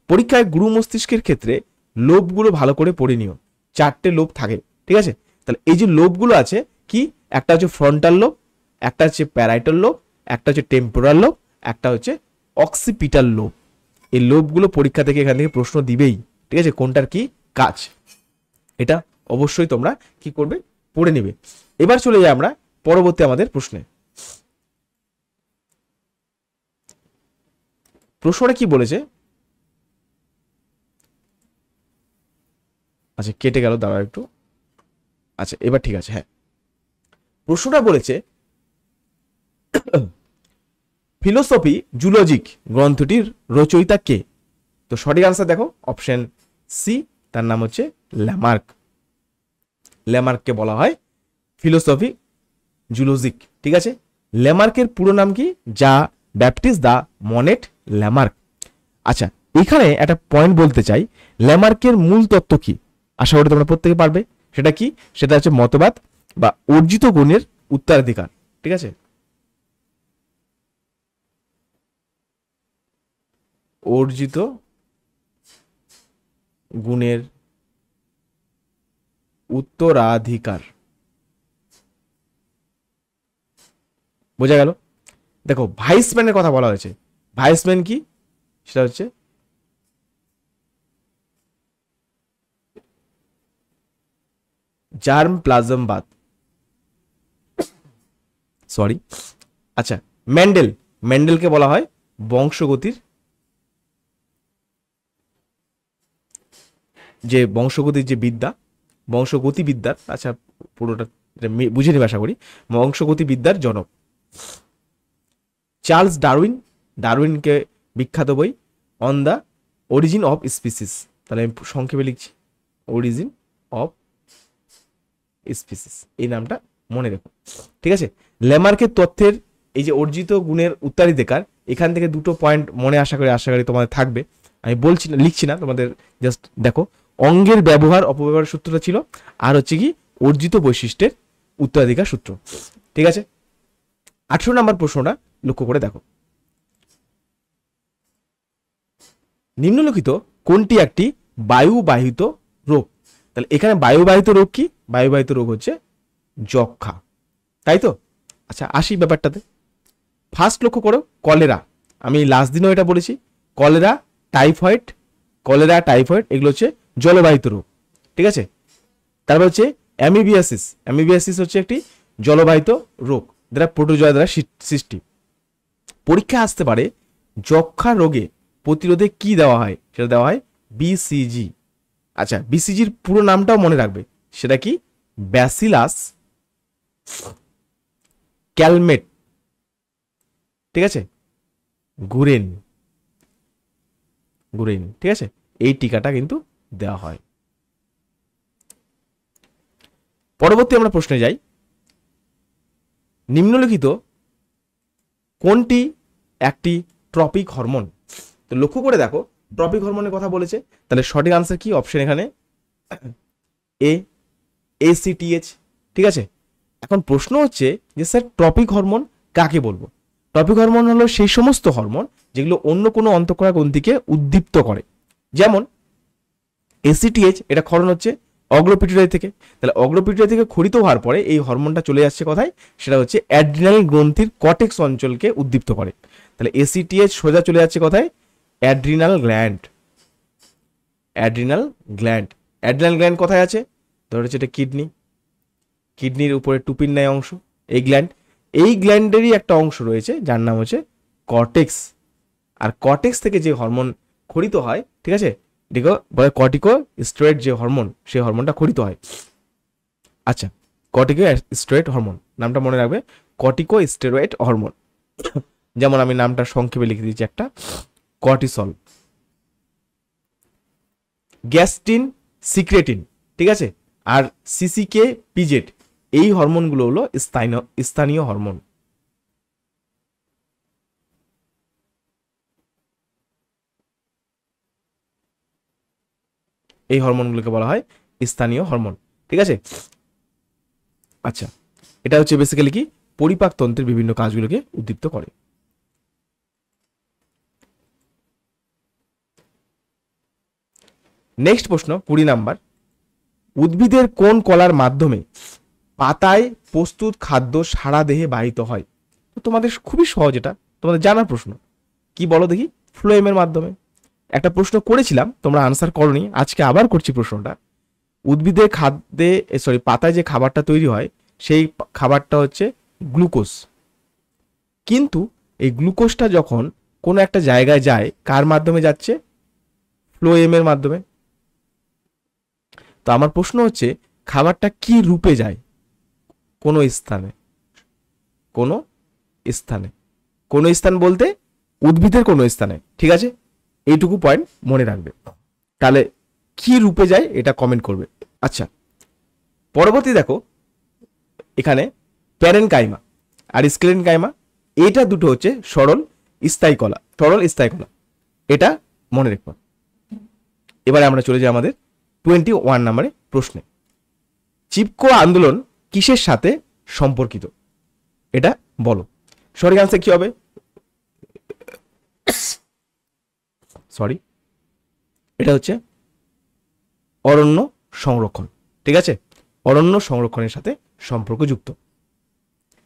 পরীক্ষায় গুরু মস্তিষ্কের ক্ষেত্রে লোবগুলো ভালো করে পড়ে নিও। 4টে লোব থাকে, ঠিক আছে? তাহলে এই যে লোবগুলো আছে কি, একটা হচ্ছে ফ্রন্টাল লোব, একটা হচ্ছে প্যারাইটাল লোব, একটা হচ্ছে টেম্পোরাল লোব, একটা হচ্ছে অক্সিপিটাল লোব। এই লোবগুলো পরীক্ষা থেকে এখান থেকে প্রশ্ন দিবেই, ঠিক আছে? কোনটার কি কাজ এটা অবশ্যই তোমরা কি করবে, পড়ে নিবে। এবার চলে যাই আমরা পরবর্তী আমাদের প্রশ্নে। প্রশ্নটা কি বলেছে? আচ্ছা কেটে গেল, দাঁড়াও একটু। আচ্ছা এবার ঠিক আছে। হ্যাঁ, প্রশ্নটা বলেছে ফিলোসফি জুলজিক গ্রন্থটির রচয়িতা কে? তো সঠিক আনসার দেখো অপশন সি, তার নাম হচ্ছে ল্যামার্ক। ল্যামার্ককে বলা হয় ফিলোসফি জুলজিক, ঠিক আছে? ল্যামার্কের পুরো নাম কি? যা ব্যাপটিস্ট দা মনেট ল্যামার্ক। আচ্ছা এখানে একটা পয়েন্ট বলতে চাই, ল্যামার্কের মূল তত্ত্ব কি? আশা করি তোমরা প্রত্যেকে পারবে। সেটা কি? সেটা হচ্ছে মতবাদ বা অর্জিত গুণের উত্তরাধিকার, ঠিক আছে? অর্জিত গুণের উত্তরাধিকার। বোঝা গেল? দেখো ভাইসম্যানের কথা বলা হয়েছে। ভাইসম্যান কি? সেটা হচ্ছে জার্ম প্লাজমবাদ, সরি। আচ্ছা মেন্ডেল, মেন্ডেলকে বলা হয় বংশগতির, যে বংশগতির যে বিদ্যা, বংশগতি বিদ্যার, আচ্ছা পুরোটা বুঝে নেবে আশা করি, বংশগতি বিদ্যার জনক। চার্লস ডারউইন, ডারউইনকে বিখ্যাত বই on the origin of species, তাহলে আমি সংক্ষেপে লিখছি অরিজিন অফ স্পিসিস, এই নামটা মনে রেখো, ঠিক আছে? ল্যামার্কের তথ্যের এই যে অর্জিত গুণের উত্তরাধিকার, এখান থেকে দুটো পয়েন্ট মনে আশা করি তোমাদের থাকবে। আমি বলছি না, লিখছি না, তোমাদের জাস্ট দেখো। অঙ্গের ব্যবহার অপব্যবহার সূত্রটা ছিল, আর হচ্ছে কি অর্জিত বৈশিষ্ট্যের উত্তরাধিকার সূত্র, ঠিক আছে? 18 নম্বর প্রশ্নটা লক্ষ্য করে দেখো, নিম্নলিখিত কোনটি একটি বায়ুবাহিত রোগ? তাহলে এখানে বায়ুবাহিত রোগ কি? বায়ুবাহিত রোগ হচ্ছে যক্ষা, তাই তো? আচ্ছা আসি ব্যাপারটাতে। ফার্স্ট লক্ষ্য করো কলেরা, আমি লাস্ট দিনও এটা বলেছি, কলেরা টাইফয়েড, কলেরা টাইফয়েড এগুলো হচ্ছে জলবাহিত রোগ, ঠিক আছে? তারপর হচ্ছে অ্যামিবিয়াসিস, অ্যামিবিয়াসিস হচ্ছে একটি জলবাহিত রোগ যেটা প্রোটোজোয়া দ্বারা সৃষ্টি। পরীক্ষা আসতে পারে যক্ষা রোগে প্রতিরোধে কি দেওয়া হয়? সেটা দেওয়া হয় বিসিজি। আচ্ছা বিসিজির পুরো নামটাও মনে রাখবে, সেটা কি? ব্যাসিলাস ক্যালমেট, ঠিক আছে? গুরেন, গুরেন, ঠিক আছে? এই টিকাটা কিন্তু দেওয়া হয়। পরবর্তী আমরা প্রশ্নে যাই, নিম্নলিখিত কোনটি একটি ট্রপিক হরমোন? তো লক্ষ্য করে দেখো ট্রপিক হরমোনের কথা বলেছে, তাহলে সঠিক আনসার কি? অপশন এখানে এ, এসিটিএইচ, ঠিক আছে? এখন প্রশ্ন হচ্ছে যে স্যার ট্রপিক হরমোন কাকে বলবো? ট্রপিক হরমোন হলো সেই সমস্ত হরমোন যেগুলো অন্য কোনো অন্তঃক্ষরা গ্রন্থিকে উদ্দীপ্ত করে। যেমন এসিটিএইচ, এটা ক্ষরণ হচ্ছে অগ্রপিটুইটারি থেকে, তাহলে অগ্রপিটুইটারি থেকে ক্ষরিত হওয়ার পরে এই হরমোনটা চলে যাচ্ছে কোথায়? সেটা হচ্ছে অ্যাড্রিনাল গ্রন্থির কর্টেক্স অঞ্চলকে উদ্দীপ্ত করে। তাহলে এসিটিএইচ সোজা চলে যাচ্ছে কোথায়? Adrenal gland, adrenal gland. Adrenal gland কোথায় আছে? ধরো হচ্ছে এটা কিডনি, কিডনির উপরে টুপির ন্যায় অংশ এই গ্ল্যান্ড, এই গ্ল্যান্ডেরই একটা অংশ রয়েছে যার নাম হচ্ছে কর্টেক্স। আর কর্টেক্স থেকে যে হরমোন ক্ষরিত হয়, ঠিক আছে, এটাকে বলে কর্টিকো স্টেরয়েড, যে হরমোন সেই হরমোনটা ক্ষরিত হয়। আচ্ছা কর্টিকো স্টেরয়েড হরমোন নামটা মনে রাখবে, কর্টিকো স্টেরয়েড হরমোন। যেমন আমি নামটা সংক্ষেপে লিখে দিচ্ছি একটা, কর্টিসল। গ্যাস্ট্রিন সিক্রেটিন, ঠিক আছে? আর সিসিকে পিজেড, এই হরমোনগুলো হলো স্থানীয় হরমোন। এই হরমোনগুলোকে বলা হয় স্থানীয় হরমোন। ঠিক আছে, আচ্ছা, এটা হচ্ছে বেসিক্যালি কি পরিপাকতন্ত্রের বিভিন্ন কাজগুলোকে উদ্দীপ্ত করে। নেক্সট প্রশ্ন 20 নাম্বার, উদ্ভিদের কোন কলার মাধ্যমে পাতায় প্রস্তুত খাদ্য সারা দেহে বাহিত হয়? তো তোমাদের খুবই সহজ, এটা তোমাদের জানার প্রশ্ন। কি বলো দেখি? ফ্লোয়েমের মাধ্যমে। একটা প্রশ্ন করেছিলাম, তোমরা আনসার করনি, আজকে আবার করছি প্রশ্নটা। উদ্ভিদের খাদ্যে পাতায় যে খাবারটা তৈরি হয় সেই খাবারটা হচ্ছে গ্লুকোজ, কিন্তু এই গ্লুকোজটা যখন কোনো একটা জায়গায় যায় কার মাধ্যমে যাচ্ছে? ফ্লোয়েমের মাধ্যমে। তো আমার প্রশ্ন হচ্ছে খাবারটা কি রূপে যায়? কোনো স্থানে, কোনো স্থানে, কোনো স্থান বলতে উদ্ভিদের কোনো স্থানে। ঠিক আছে, এইটুকু পয়েন্ট মনে রাখবে। তাহলে কি রূপে যায় এটা কমেন্ট করবে। আচ্ছা, পরবর্তী দেখো, এখানে প্যারেনকাইমা আর স্ক্লেরেনকাইমা, এটা দুটো হচ্ছে সরল স্থায়ী কলা, সরল স্থায়ী কলা, এটা মনে রাখবো। এবারে আমরা চলে যাই আমাদের 21 নম্বরে প্রশ্নে। চিপকো আন্দোলন কিসের সাথে সম্পর্কিত? এটা বলো। সঠিক আনসার কি হবে? সরি, এটা হচ্ছে অরণ্য সংরক্ষণ। ঠিক আছে, অরণ্য সংরক্ষণের সাথে সম্পর্কযুক্ত।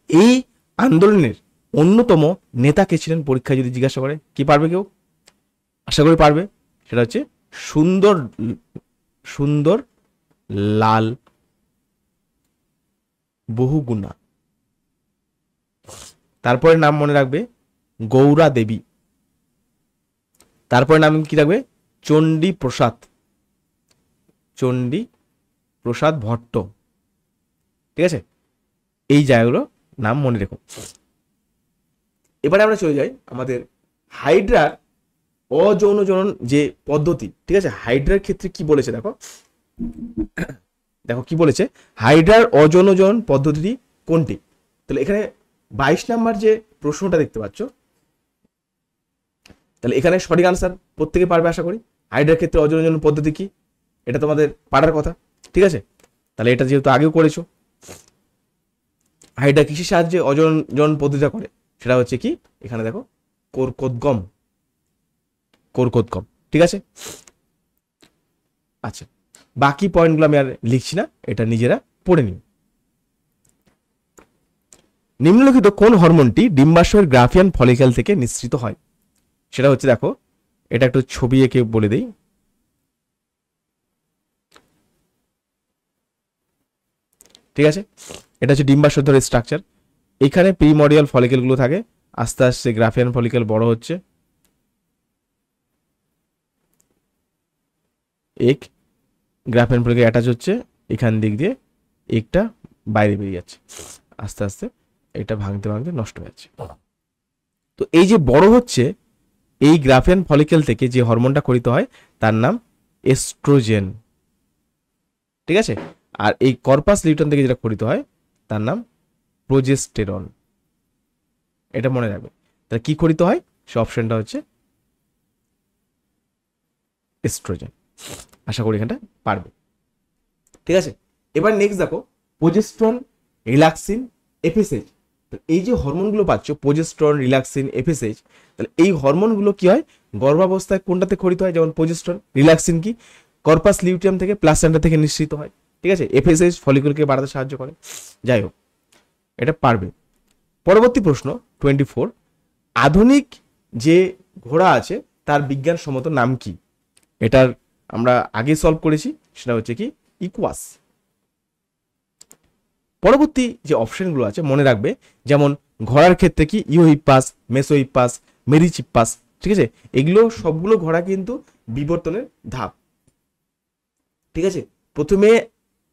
এই আন্দোলনের অন্যতম নেতা কে ছিলেন? পরীক্ষায় যদি জিজ্ঞাসা করে, কি পারবে কেউ? আশা করি পারবে। সেটা হচ্ছে সুন্দর লাল বহুগুণা। তারপরে নাম মনে রাখবে গৌরা দেবী। তারপরে নাম কি রাখবে? চণ্ডী প্রসাদ ভট্ট। ঠিক আছে, এই জায়গাগুলো নাম মনে রেখো। এবারে আমরা চলে যাই আমাদের হাইড্রার অযৌন জনন যে পদ্ধতি। ঠিক আছে, হাইড্রার ক্ষেত্রে কি বলেছে দেখো, দেখো কি বলেছে, হাইড্রার অযৌন জনন পদ্ধতিটি কোনটি? তাহলে এখানে 22 নাম্বার যে প্রশ্নটা দেখতে পাচ্ছ, তাহলে এখানে সঠিক আনসার প্রত্যেকে পারবে আশা করি। হাইড্রার ক্ষেত্রে অযৌন জনন পদ্ধতি কি, এটা তোমাদের পারার কথা। ঠিক আছে, তাহলে এটা যেহেতু আগেও করেছো, হাইড্রা কিসের সাহায্যে অযৌন জনন পদ্ধতিটা করে? সেটা হচ্ছে কি, এখানে দেখো কোরকোদ্গম। ঠিক আছে, আচ্ছা, বাকি পয়েন্টগুলো আমি আর লিখছি না, এটা নিজেরা পড়ে নিন। নিম্নলিখিত কোন হরমোনটি ডিম্বাশয়ের গ্রাফিয়ান ফলিকেল থেকে নিঃসৃত হয়? সেটা হচ্ছে, দেখো এটা একটু ছবি এঁকে বলে দেই। ঠিক আছে, এটা হচ্ছে ডিম্বাশয় ধরে স্ট্রাকচার। এখানে প্রিমোডিয়াল ফলিকেলগুলো থাকে, আস্তে আস্তে গ্রাফিয়ান ফলিকেল বড় হচ্ছে, এক গ্রাফিয়ান ফলিকেল অ্যাটাচ হচ্ছে, এখান দিক দিয়ে একটা বাইরে বেরিয়ে যাচ্ছে, আস্তে আস্তে এটা ভাঙতে ভাঙতে নষ্ট হয়ে যাচ্ছে। তো এই যে বড় হচ্ছে, এই গ্রাফিয়ান ফলিকেল থেকে যে হরমোনটা খরিত হয় তার নাম এস্ট্রোজেন। ঠিক আছে, আর এই কর্পাস লিউটেন থেকে যেটা খরিত হয় তার নাম প্রোজেস্টেরন। এটা মনে রাখবে। তাহলে কি খরিত হয়? সে অপশনটা হচ্ছে এস্ট্রোজেন। আশা করি এখানটা পারবে। ঠিক আছে, এবার নেক্সট দেখো প্রোজেস্টেরন, রিল্যাক্সিন, এফএসএইচ। এই যে হরমোনগুলো পাচ্ছ, প্রোজেস্টেরন, রিল্যাক্সিন, এফএসএইচ, তাহলে এই হরমোনগুলো কি হয়? গর্ভাবস্থায় কোনটাতে খরিত হয়? যেমন প্রোজেস্টেরন, রিল্যাক্সিন কি কর্পাস লিউটিয়াম থেকে, প্লাসেন্টা থেকে নিঃসৃত হয়। ঠিক আছে, এফএসএইচ ফলিকুলকে বাড়াতে সাহায্য করে। যাই হোক, এটা পারবে। পরবর্তী প্রশ্ন 24, আধুনিক যে ঘোড়া আছে তার বিজ্ঞানসম্মত নাম কি? এটার আমরা আগে সলভ করেছি, সেটা হচ্ছে কি ইকুয়াস। পরবর্তী যে অপশনগুলো আছে মনে রাখবে, যেমন ঘোড়ার ক্ষেত্রে কি ইওহিপ্পাস, মেসোহিপ্পাস, মেরিচিপ্পাস। ঠিক আছে, এগুলো সবগুলো ঘোড়া কিন্তু বিবর্তনের ধাপ। ঠিক আছে,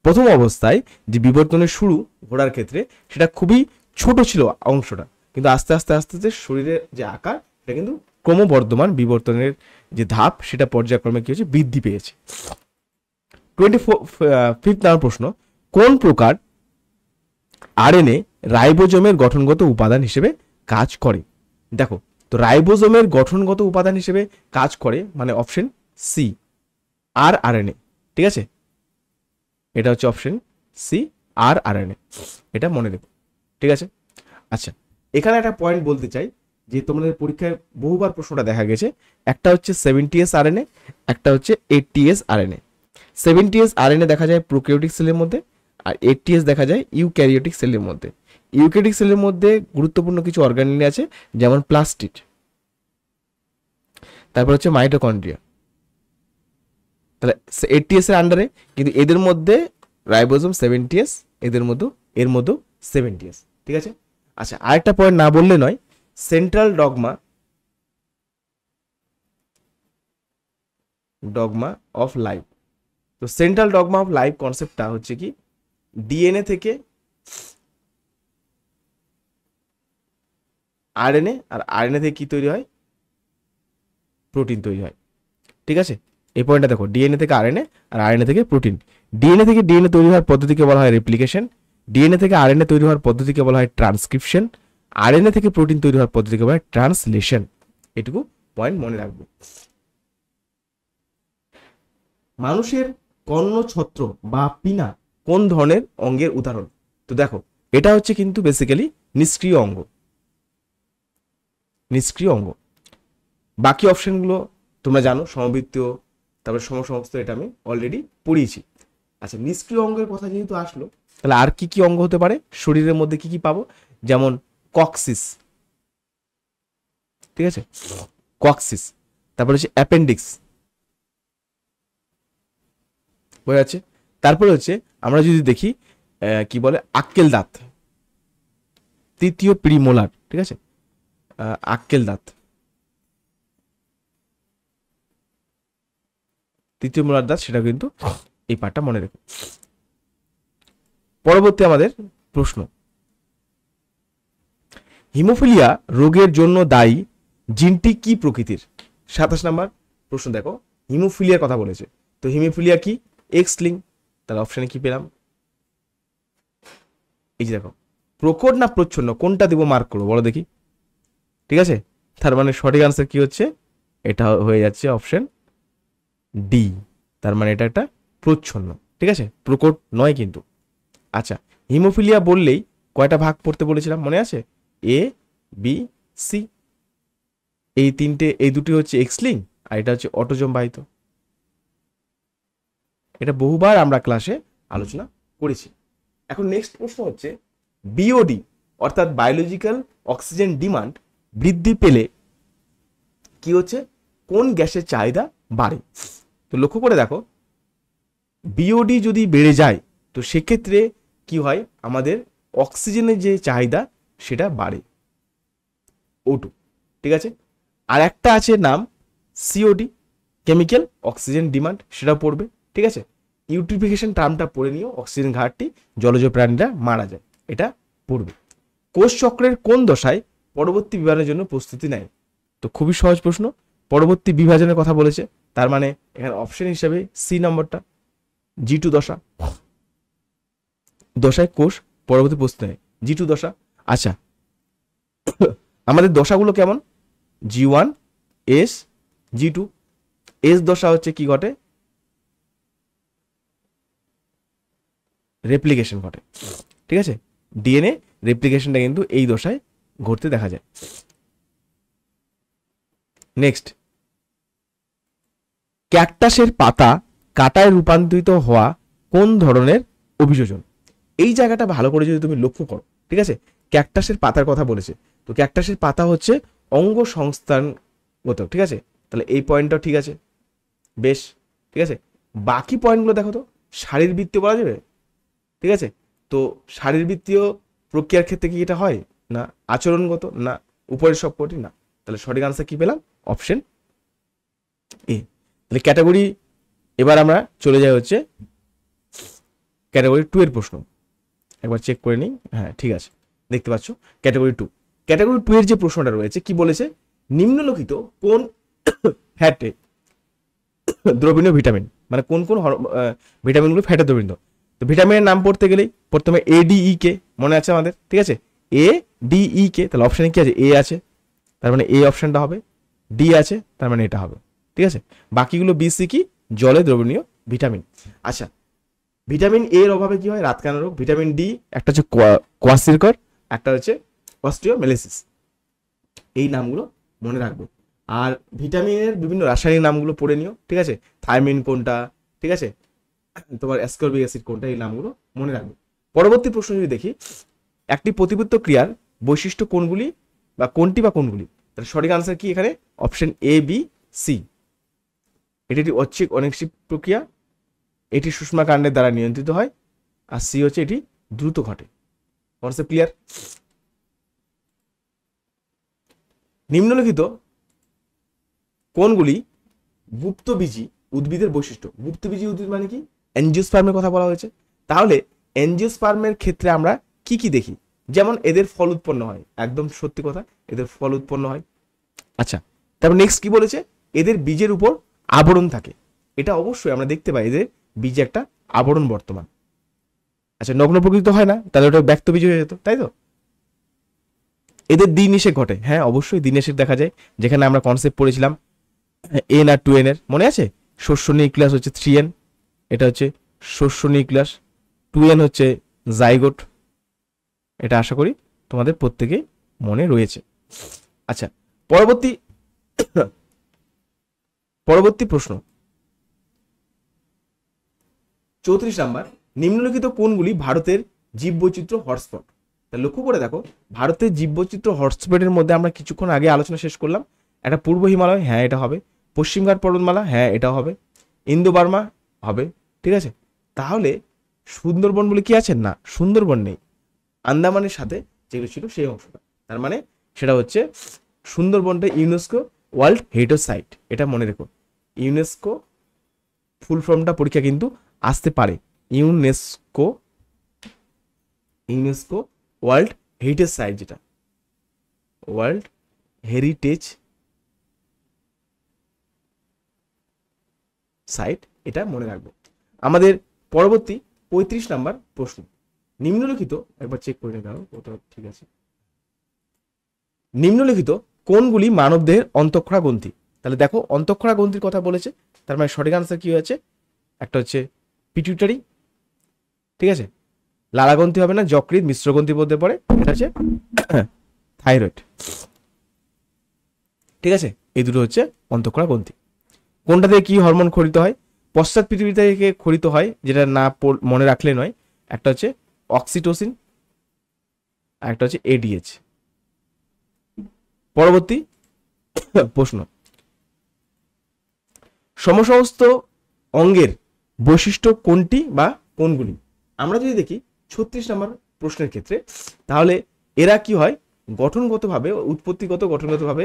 প্রথম অবস্থায় যে বিবর্তনের শুরু ঘোড়ার ক্ষেত্রে সেটা খুবই ছোট ছিল অংশটা, কিন্তু আস্তে আস্তে আস্তে আস্তে শরীরের যে আকার সেটা কিন্তু ক্রমবর্ধমান বিবর্তনের যে ধাপ সেটা পর্যায়ক্রমে কি হচ্ছে? বৃদ্ধি পেয়েছে। 25 নম্বর প্রশ্ন, কোন প্রকার আরএনএ রাইবোজোমের গঠনগত উপাদান হিসেবে কাজ করে? দেখো, তো রাইবোজোমের গঠনগত উপাদান হিসেবে কাজ করে মানে অপশন সি, আরএনএ। ঠিক আছে, এটা হচ্ছে অপশন সি আর আরএনএ, এটা মনে রেখো। ঠিক আছে, আচ্ছা এখানে একটা পয়েন্ট বলতে চাই যে তোমাদের পরীক্ষায় বহুবার প্রশ্নটা দেখা গেছে, একটা হচ্ছে 70s আরএনএ, একটা হচ্ছে 80s আরএনএ। 70s আরএনএ দেখা যায় প্রোক্যারিওটিক সেলের মধ্যে, আর 80s দেখা যায় ইউক্যারিওটিক সেলের মধ্যে। ইউক্যারিওটিক সেলের মধ্যে গুরুত্বপূর্ণ কিছু অর্গানেল আছে, যেমন প্লাস্টিড, তারপর হচ্ছে মাইটোকন্ড্রিয়া। তাহলে 80s এর আন্ডারে, কিন্তু এদের মধ্যে রাইবোজোম 70s, এর মধ্যেও 70s। ঠিক আছে, আচ্ছা আরেকটা পয়েন্ট না বললে নয়, সেন্ট্রাল ডগমা অফ লাইফ। তো সেন্ট্রাল ডগমা অফ লাইফ কনসেপ্টটা হচ্ছে কি, ডিএনএ থেকে আরএনএ, আর আরএনএ থেকে কি তৈরি হয়, প্রোটিন তৈরি হয়। ঠিক আছে, এই পয়েন্টটা দেখো, ডিএনএ থেকে আরএনএ আর আরএনএ থেকে প্রোটিন। ডিএনএ থেকে ডিএনএ তৈরি হওয়ার পদ্ধতিকে বলা হয় রেপ্লিকেশন, ডিএনএ থেকে আরএনএ তৈরি হওয়ার পদ্ধতিকে বলা হয় ট্রান্সক্রিপশন, আরএনএ থেকে প্রোটিন তৈরি হওয়ার পদ্ধতিকে বলা হয় ট্রান্সলেশন। এটুকু পয়েন্ট মনে রাখবে। মানুষের কর্ণছত্র বা পিনা কোন ধরনের অঙ্গের উদাহরণ? তো দেখো, এটা হচ্ছে কিন্তু বেসিক্যালি নিষ্ক্রিয় অঙ্গ। বাকি অপশনগুলো তোমরা জানো, সমবৃত্তীয়, তারপরে সমসমস্ত, এটা আমি অলরেডি পড়িয়েছি। আচ্ছা, নিষ্ক্রিয় অঙ্গের কথা যেহেতু আসলো, তাহলে আর কি কি অঙ্গ হতে পারে শরীরের মধ্যে, কি কি পাবো, যেমন কক্সিস, ঠিক আছে, কক্সিস, তারপরে হচ্ছে অ্যাপেন্ডিক্স, বোঝা যাচ্ছে। তারপরে হচ্ছে আমরা যদি দেখি কি বলে, আক্কেল দাঁত, তৃতীয় প্রিমোলার, ঠিক আছে, আক্কেল দাঁত, তৃতীয় মোলার দাঁত, সেটা কিন্তু এই পার্টটা মনে রেখো। পরবর্তী আমাদের প্রশ্ন, হিমোফিলিয়া রোগের জন্য দায়ী জিনটি কি প্রকৃতির? 27 নম্বর প্রশ্ন দেখো, হিমোফিলিয়ার কথা বলেছে, তো হিমোফিলিয়া কি, এক্স লিঙ্ক, তাহলে অপশনে কি পেলাম, এই যে দেখো, প্রকট না প্রচ্ছন্ন, কোনটা দিব মার্ক করবো বলো দেখি। ঠিক আছে, তার মানে সঠিক আনসার কি হচ্ছে, এটা হয়ে যাচ্ছে অপশন ডি, তার মানে এটা একটা প্রচ্ছন্ন। ঠিক আছে, প্রকট নয় কিন্তু। আচ্ছা, হিমোফিলিয়া বললেই কয়টা ভাগ পড়তে বলেছিলাম মনে আছে, এ বি সি, এই দুটি হচ্ছে এক্স লিঙ্ক, আর এটা হচ্ছে অটোজোম বাহিত। এটা বহুবার আমরা ক্লাসে আলোচনা করেছি। এখন নেক্সট প্রশ্ন হচ্ছে, বিওডি অর্থাৎ বায়োলজিক্যাল অক্সিজেন ডিমান্ড বৃদ্ধি পেলে কি হচ্ছে, কোন গ্যাসের চাহিদা বাড়ে? তো লক্ষ্য করে দেখো, বিওডি যদি বেড়ে যায় তো সেক্ষেত্রে কি হয়, আমাদের অক্সিজেনের যে চাহিদা সেটা বাড়ে, O2। ঠিক আছে, আর একটা আছে নাম সিওডি, কেমিক্যাল অক্সিজেন ডিমান্ড, সেটা পড়বে। ঠিক আছে, ইউট্রিফিকেশন টার্মটা পড়ে নিও, অক্সিজেন ঘাটতি, জলজ প্রাণীরা মারা যায়, এটা পড়বে। কোষ চক্রের কোন দশায় পরবর্তী বিভাজনের জন্য প্রস্তুতি নেয়? তো খুবই সহজ প্রশ্ন, পরবর্তী বিভাজনের কথা বলেছে, তার মানে এখানে অপশন হিসাবে সি নম্বরটা, G2 দশায় কোষ পরবর্তী প্রস্তুতি নেয়, G2 দশা। আচ্ছা, আমাদের দশাগুলো কেমন, G1 S, G2 S দশা হচ্ছে কি ঘটে, রেপ্লিকেশন ঘটে। ঠিক আছে, ডিএনএ রেপ্লিকেশনটা কিন্তু এই দশায় ঘটতে দেখা যায়। নেক্সট, ক্যাকটাসের পাতা কাঁটায় রূপান্তরিত হওয়া কোন ধরনের অভিযোজন? এই জায়গাটা ভালো করে যদি তুমি লক্ষ্য করো, ঠিক আছে, ক্যাকটাসের পাতার কথা বলেছে, তো ক্যাকটাসের পাতা হচ্ছে অঙ্গ সংস্থানগত। ঠিক আছে, তাহলে এই পয়েন্টটাও ঠিক আছে, বেশ। ঠিক আছে, বাকি পয়েন্টগুলো দেখো তো, শারীরবৃত্তীয় বলা যাবে? ঠিক আছে, তো শারীরবৃত্তীয় প্রক্রিয়ার ক্ষেত্রে কি এটা হয় না, আচরণগত না, উপরের সবকটি না, তাহলে সঠিক আনসার কি পেলাম, অপশন এ। তাহলে ক্যাটাগরি, এবার আমরা চলে যাই হচ্ছে ক্যাটাগরি 2 এর প্রশ্ন, একবার চেক করে নিই। হ্যাঁ ঠিক আছে, দেখতে পাচ্ছ ক্যাটাগরি 2। ক্যাটাগরি 2 এর যে প্রশ্নটা রয়েছে, কি বলেছে, নিম্নলিখিত কোন ফ্যাটে দ্রবণীয় ভিটামিন, মানে কোন কোন ভিটামিনগুলো ফ্যাটে দ্রবণীয়। তো ভিটামিনের নাম পড়তে গেলেই প্রথমে ADE কে মনে আছে আমাদের, ঠিক আছে, ADE কে, তাহলে অপশানে কি আছে, এ আছে, তার মানে এ অপশনটা হবে, ডি আছে, তার মানে এটা হবে। ঠিক আছে, বাকিগুলো BC কি, জলে দ্রবণীয় ভিটামিন। আচ্ছা, ভিটামিন এ এর অভাবে কি হয়? রাতকানা রোগ। ভিটামিন ডি একটা হচ্ছে কোয়াসিরকর, একটা হচ্ছে অস্টিওমেলাইসিস। এই নামগুলো মনে রাখবে। আর ভিটামিনের বিভিন্ন রাসায়নিক নামগুলো পড়ে নিও, ঠিক আছে? থাইমিন কোনটা, ঠিক আছে, তোমার অ্যাসকর্বিক অ্যাসিড কোনটা, এই নামগুলো মনে রাখবে। পরবর্তী প্রশ্ন যদি দেখি, একটি প্রতিবৃত্ত ক্রিয়ার বৈশিষ্ট্য কোনগুলি বা কোনটি বা কোনগুলি? তাহলে সঠিক আনসার কি এখানে? Option A, B, C. এটি একটি ঐচ্ছিক অনিশ্চিত প্রক্রিয়া, এটি সুষমাকাণ্ডের দ্বারা নিয়ন্ত্রিত হয়, আর সি হচ্ছে এটি দ্রুত ঘটে। Concept clear? নিম্নলিখিত কোনগুলি গুপ্তবীজী উদ্ভিদের বৈশিষ্ট্য? গুপ্তবীজী উদ্ভিদ মানে কি? এনজিওস্পার্মের কথা বলা হয়েছে। তাহলে এনজিওস্পার্মের ক্ষেত্রে আমরা কি কি দেখি? যেমন এদের ফল উৎপন্ন হয়, একদম সত্যি কথা, এদের ফল উৎপন্ন হয়। আচ্ছা, তারপর নেক্সট কি বলেছে? এদের বীজের উপর আবরণ থাকে। এটা অবশ্যই আমরা দেখতে পাই, এদের বীজে একটা আবরণ বর্তমান। আচ্ছা, নগ্ন প্রকৃত হয় না, তাহলে ওটা ব্যক্ত বীজ হয়ে যেত, তাই তো? এদের দ্বিনিষেক ঘটে, হ্যাঁ অবশ্যই দ্বিনিষেক দেখা যায়, যেখানে আমরা কনসেপ্ট পড়েছিলাম এন আর 2n এর, মনে আছে? শস্য নিউক্লিয়াস হচ্ছে 3n, এটা হচ্ছে শস্য নিউক্লিয়াস, 2n হচ্ছে জাইগোট। এটা আশা করি তোমাদের প্রত্যেকেই মনে রয়েছে। আচ্ছা, পরবর্তী পরবর্তী প্রশ্ন 34 নাম্বার, নিম্নলিখিত কোনগুলি ভারতের জীববৈচিত্র্য হটস্পট? তা লক্ষ্য করে দেখো, ভারতের জীববৈচিত্র্য হটস্পটের মধ্যে আমরা কিছুক্ষণ আগে আলোচনা শেষ করলাম। একটা পূর্ব হিমালয়, হ্যাঁ এটা হবে। পশ্চিমঘাট পর্বতমালা, হ্যাঁ এটা হবে। ইন্দো বার্মা হবে, ঠিক আছে। তাহলে সুন্দরবন বলে কি আছে? না, সুন্দরবন নেই। আন্দামানের সাথে যেগুলো ছিল সেই অংশটা, তার মানে সেটা হচ্ছে সুন্দরবনটা ইউনেস্কো ওয়ার্ল্ড হেরিটেজ সাইট, এটা মনে রেখো। ইউনেস্কো ফুল ফর্মটা পরীক্ষা কিন্তু আসতে পারে, UNESCO UNESCO world heritage site, যেটা ওয়ার্ল্ড হেরিটেজ সাইট, এটা মনে রাখবো। আমাদের পরবর্তী 35 নাম্বার প্রশ্ন, নিম্নলিখিত, একবার চেক করে নিতে হবে ওটা ঠিক আছে। নিম্নলিখিত কোনগুলি মানবদেহের অন্তঃক্ষরা গ্রন্থি? তাহলে দেখো, অন্তঃক্ষরা গ্রন্থির কথা বলেছে, তার মানে সঠিক আনসার কি হয়েছে? একটা হচ্ছে পিটিউটারি, ঠিক আছে। লালা গ্রন্থি হবে না, যকৃৎ মিশ্র গ্রন্থির মধ্যে পড়ে, এটা হচ্ছে থাইরয়েড, ঠিক আছে। এই দুটো হচ্ছে অন্তঃক্ষরা গ্রন্থি। কোনটা থেকে কি হরমোন খরিত হয়? পশ্চাৎ পৃথিবী থেকে খরিত হয়, যেটা না মনে রাখলে নয়। একটা হচ্ছে অক্সিটোসিন, আর একটা হচ্ছে এডিএইচ। পরবর্তী প্রশ্ন, সমসমস্ত অঙ্গের বৈশিষ্ট্য কোনটি বা কোনগুলি? আমরা যদি দেখি 36 নম্বর প্রশ্নের ক্ষেত্রে, তাহলে এরা কি হয়? গঠনগতভাবে, উৎপত্তিগত গঠনগতভাবে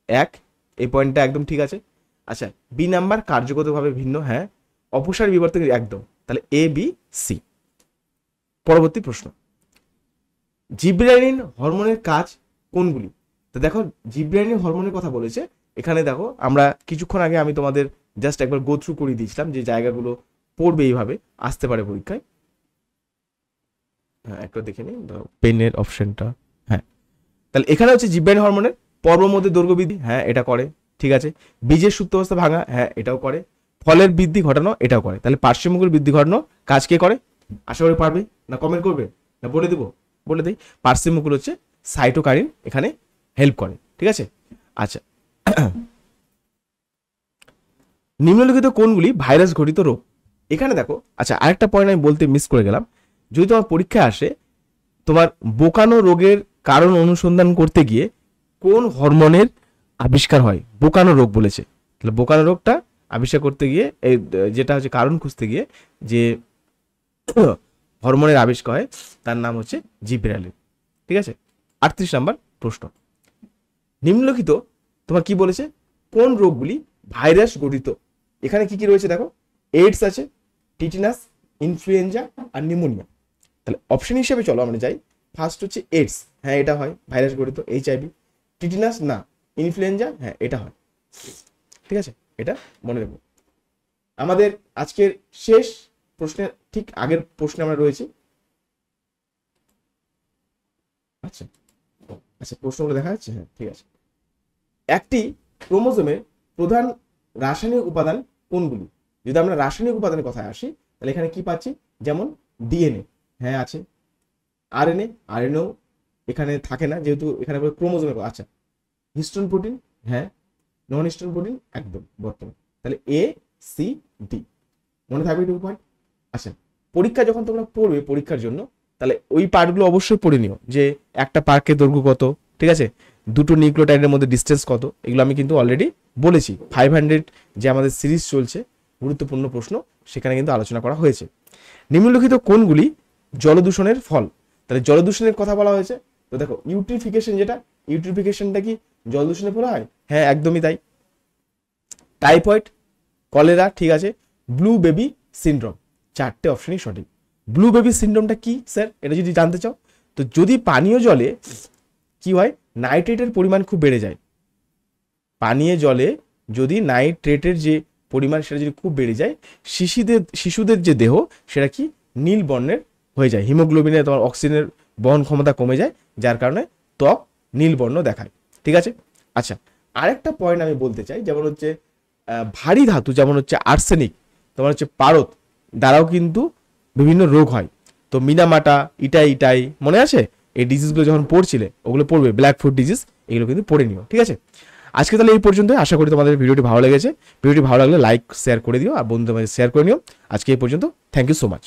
এক, এই পয়েন্টটা একদম ঠিক আছে। আচ্ছা, বি নাম্বার কার্যগতভাবে ভিন্ন, হ্যাঁ। অপসারী বিবর্তন একদম, তাহলে এ, বি, সি। পরবর্তী প্রশ্ন, জিবরেলিন হরমোনের কাজ কোনগুলি? তো দেখো, জিবরেলিন হরমোনের কথা বলেছে এখানে। দেখো, আমরা কিছুক্ষণ আগে আমি তোমাদের জাস্ট একবার গো থ্রু করে দিয়েছিলাম যে জায়গাগুলো পড়বে, এইভাবে আসতে পারে পরীক্ষায়। হ্যাঁ, একটা দেখে নিই পেনের অপশনটা। হ্যাঁ, তাহলে এখানে হচ্ছে জিবরেলিন হরমোনের পর্ব মধ্যে দৈর্ঘ্য বৃদ্ধি, হ্যাঁ এটা করে, ঠিক আছে। বীজের সুপ্তাবস্থা ভাঙা, হ্যাঁ এটাও করে। ফলের বৃদ্ধি ঘটানো, এটাও করে। তাহলে পার্শ্বমুকুল বৃদ্ধি ঘটানো কাজ কে করে? আশা করি পারবে, না কমেন্ট করবে, না বলে দেবো? বলে দিই, পার্শ্বমুকুল হচ্ছে সাইটোকাইনিন এখানে হেল্প করে, ঠিক আছে। আচ্ছা, নিম্নলিখিত কোনগুলি ভাইরাস ঘটিত রোগ? এখানে দেখো, আচ্ছা আরেকটা পয়েন্ট আমি বলতে মিস করে গেলাম। যদি তোমার পরীক্ষায় আসে, তোমার বোকানো রোগের কারণ অনুসন্ধান করতে গিয়ে কোন হরমোনের আবিষ্কার হয়? বোকানো রোগ বলেছে, তাহলে বোকানো রোগটা আবিষ্কার করতে গিয়ে, এই যেটা হচ্ছে কারণ খুঁজতে গিয়ে যে হরমোনের আবিষ্কার হয়, তার নাম হচ্ছে জিবরেলিন, ঠিক আছে। 38 নাম্বার প্রশ্ন, নিম্নলিখিত তোমার কি বলেছে? কোন রোগগুলি ভাইরাস গঠিত? এখানে কি কি রয়েছে দেখো, এইডস আছে, টিটেনাস, ইনফ্লুয়েঞ্জা আর নিউমোনিয়া। তাহলে অপশন হিসেবে চলো আমরা যাই। ফার্স্ট হচ্ছে এইডস, হ্যাঁ এটা হয় ভাইরাস গঠিত। এইচআইভি, টিটেনাস না, ইনফ্লুয়েঞ্জা হ্যাঁ এটা হয়, ঠিক আছে। এটা মনে রাখবো। আমাদের আজকের শেষ প্রশ্নের ঠিক আগের প্রশ্নে আমরা রয়েছি। আচ্ছা আচ্ছা, প্রশ্নগুলো দেখা যাচ্ছে, হ্যাঁ ঠিক আছে। একটি ক্রোমোজোমের প্রধান রাসায়নিক উপাদান কোনগুলি? যদি আমরা রাসায়নিক উপাদানের কথায় আসি তাহলে এখানে কি পাচ্ছি, যেমন ডিএনএ, হ্যাঁ আছে, আরএনএ, আরএনএও এখানে থাকে না যেহেতু এখানে ক্রোমোজোমের, আচ্ছা হিস্টোন প্রোটিন, হ্যাঁ নন হিস্টোন প্রোটিন একদম বর্তমান, তাহলে এ সি ডি মনে থাকবে টু পয়েন্ট। আচ্ছা পরীক্ষা যখন তোমরা পড়বে পরীক্ষার জন্য তাহলে ওই পার্টগুলো অবশ্যই পড়ে নিও, যে একটা পার্কের দৈর্ঘ্য কত, ঠিক আছে, দুটো নিউক্লিওটাইডের মধ্যে ডিস্টেন্স কত, এগুলো আমি কিন্তু অলরেডি বলেছি। 500 যে আমাদের সিরিজ চলছে গুরুত্বপূর্ণ প্রশ্ন, সেখানে কিন্তু আলোচনা করা হয়েছে। নিম্নলিখিত কোনগুলি জলদূষণের ফল, তাহলে জলদূষণের কথা বলা হয়েছে। তো দেখো ইউট্রিফিকেশন, যেটা ইউট্রিফিকেশনটা কি জলদূষণের ফলে হয়, হ্যাঁ একদমই তাই। টাইফয়েড, কলেরা, ঠিক আছে, ব্লু বেবি সিনড্রোম, চারটে অপশনই সঠিক। ব্লু বেবি সিনড্রোমটা কি স্যার, এটা যদি জানতে চাও, তো যদি পানীয় জলে কি হয়, নাইট্রেটের পরিমাণ খুব বেড়ে যায়, পানীয় জলে যদি নাইট্রেটের যে পরিমাণ সেটা যদি খুব বেড়ে যায়, শিশুদের যে দেহ সেটা কি নীল বর্ণের হয়ে যায়, হিমোগ্লোবিনে তোমার অক্সিজেনের বহন ক্ষমতা কমে যায়, যার কারণে ত্বক নীল বর্ণ দেখায়, ঠিক আছে। আচ্ছা আরেকটা পয়েন্ট আমি বলতে চাই, যেমন হচ্ছে ভারী ধাতু যেমন হচ্ছে আর্সেনিক, তোমার হচ্ছে পারদ দ্বারাও কিন্তু বিভিন্ন রোগ হয়। তো মিনামাটা, ইটাই মনে আছে, এই ডিজিজগুলো যখন পড়ছিলে ওগুলো পড়বে, ব্ল্যাক ফুট ডিজিজ, এগুলো কিন্তু পড়ে নিও, ঠিক আছে। আজকে তাহলে এই পর্যন্ত, আশা করি তোমাদের ভিডিওটি ভালো লেগেছে। ভিডিওটি ভালো লাগলে লাইক শেয়ার করে দিও, আর বন্ধুদের মাঝে শেয়ার করে নিও। আজকে এই পর্যন্ত, থ্যাংক ইউ সো মাচ।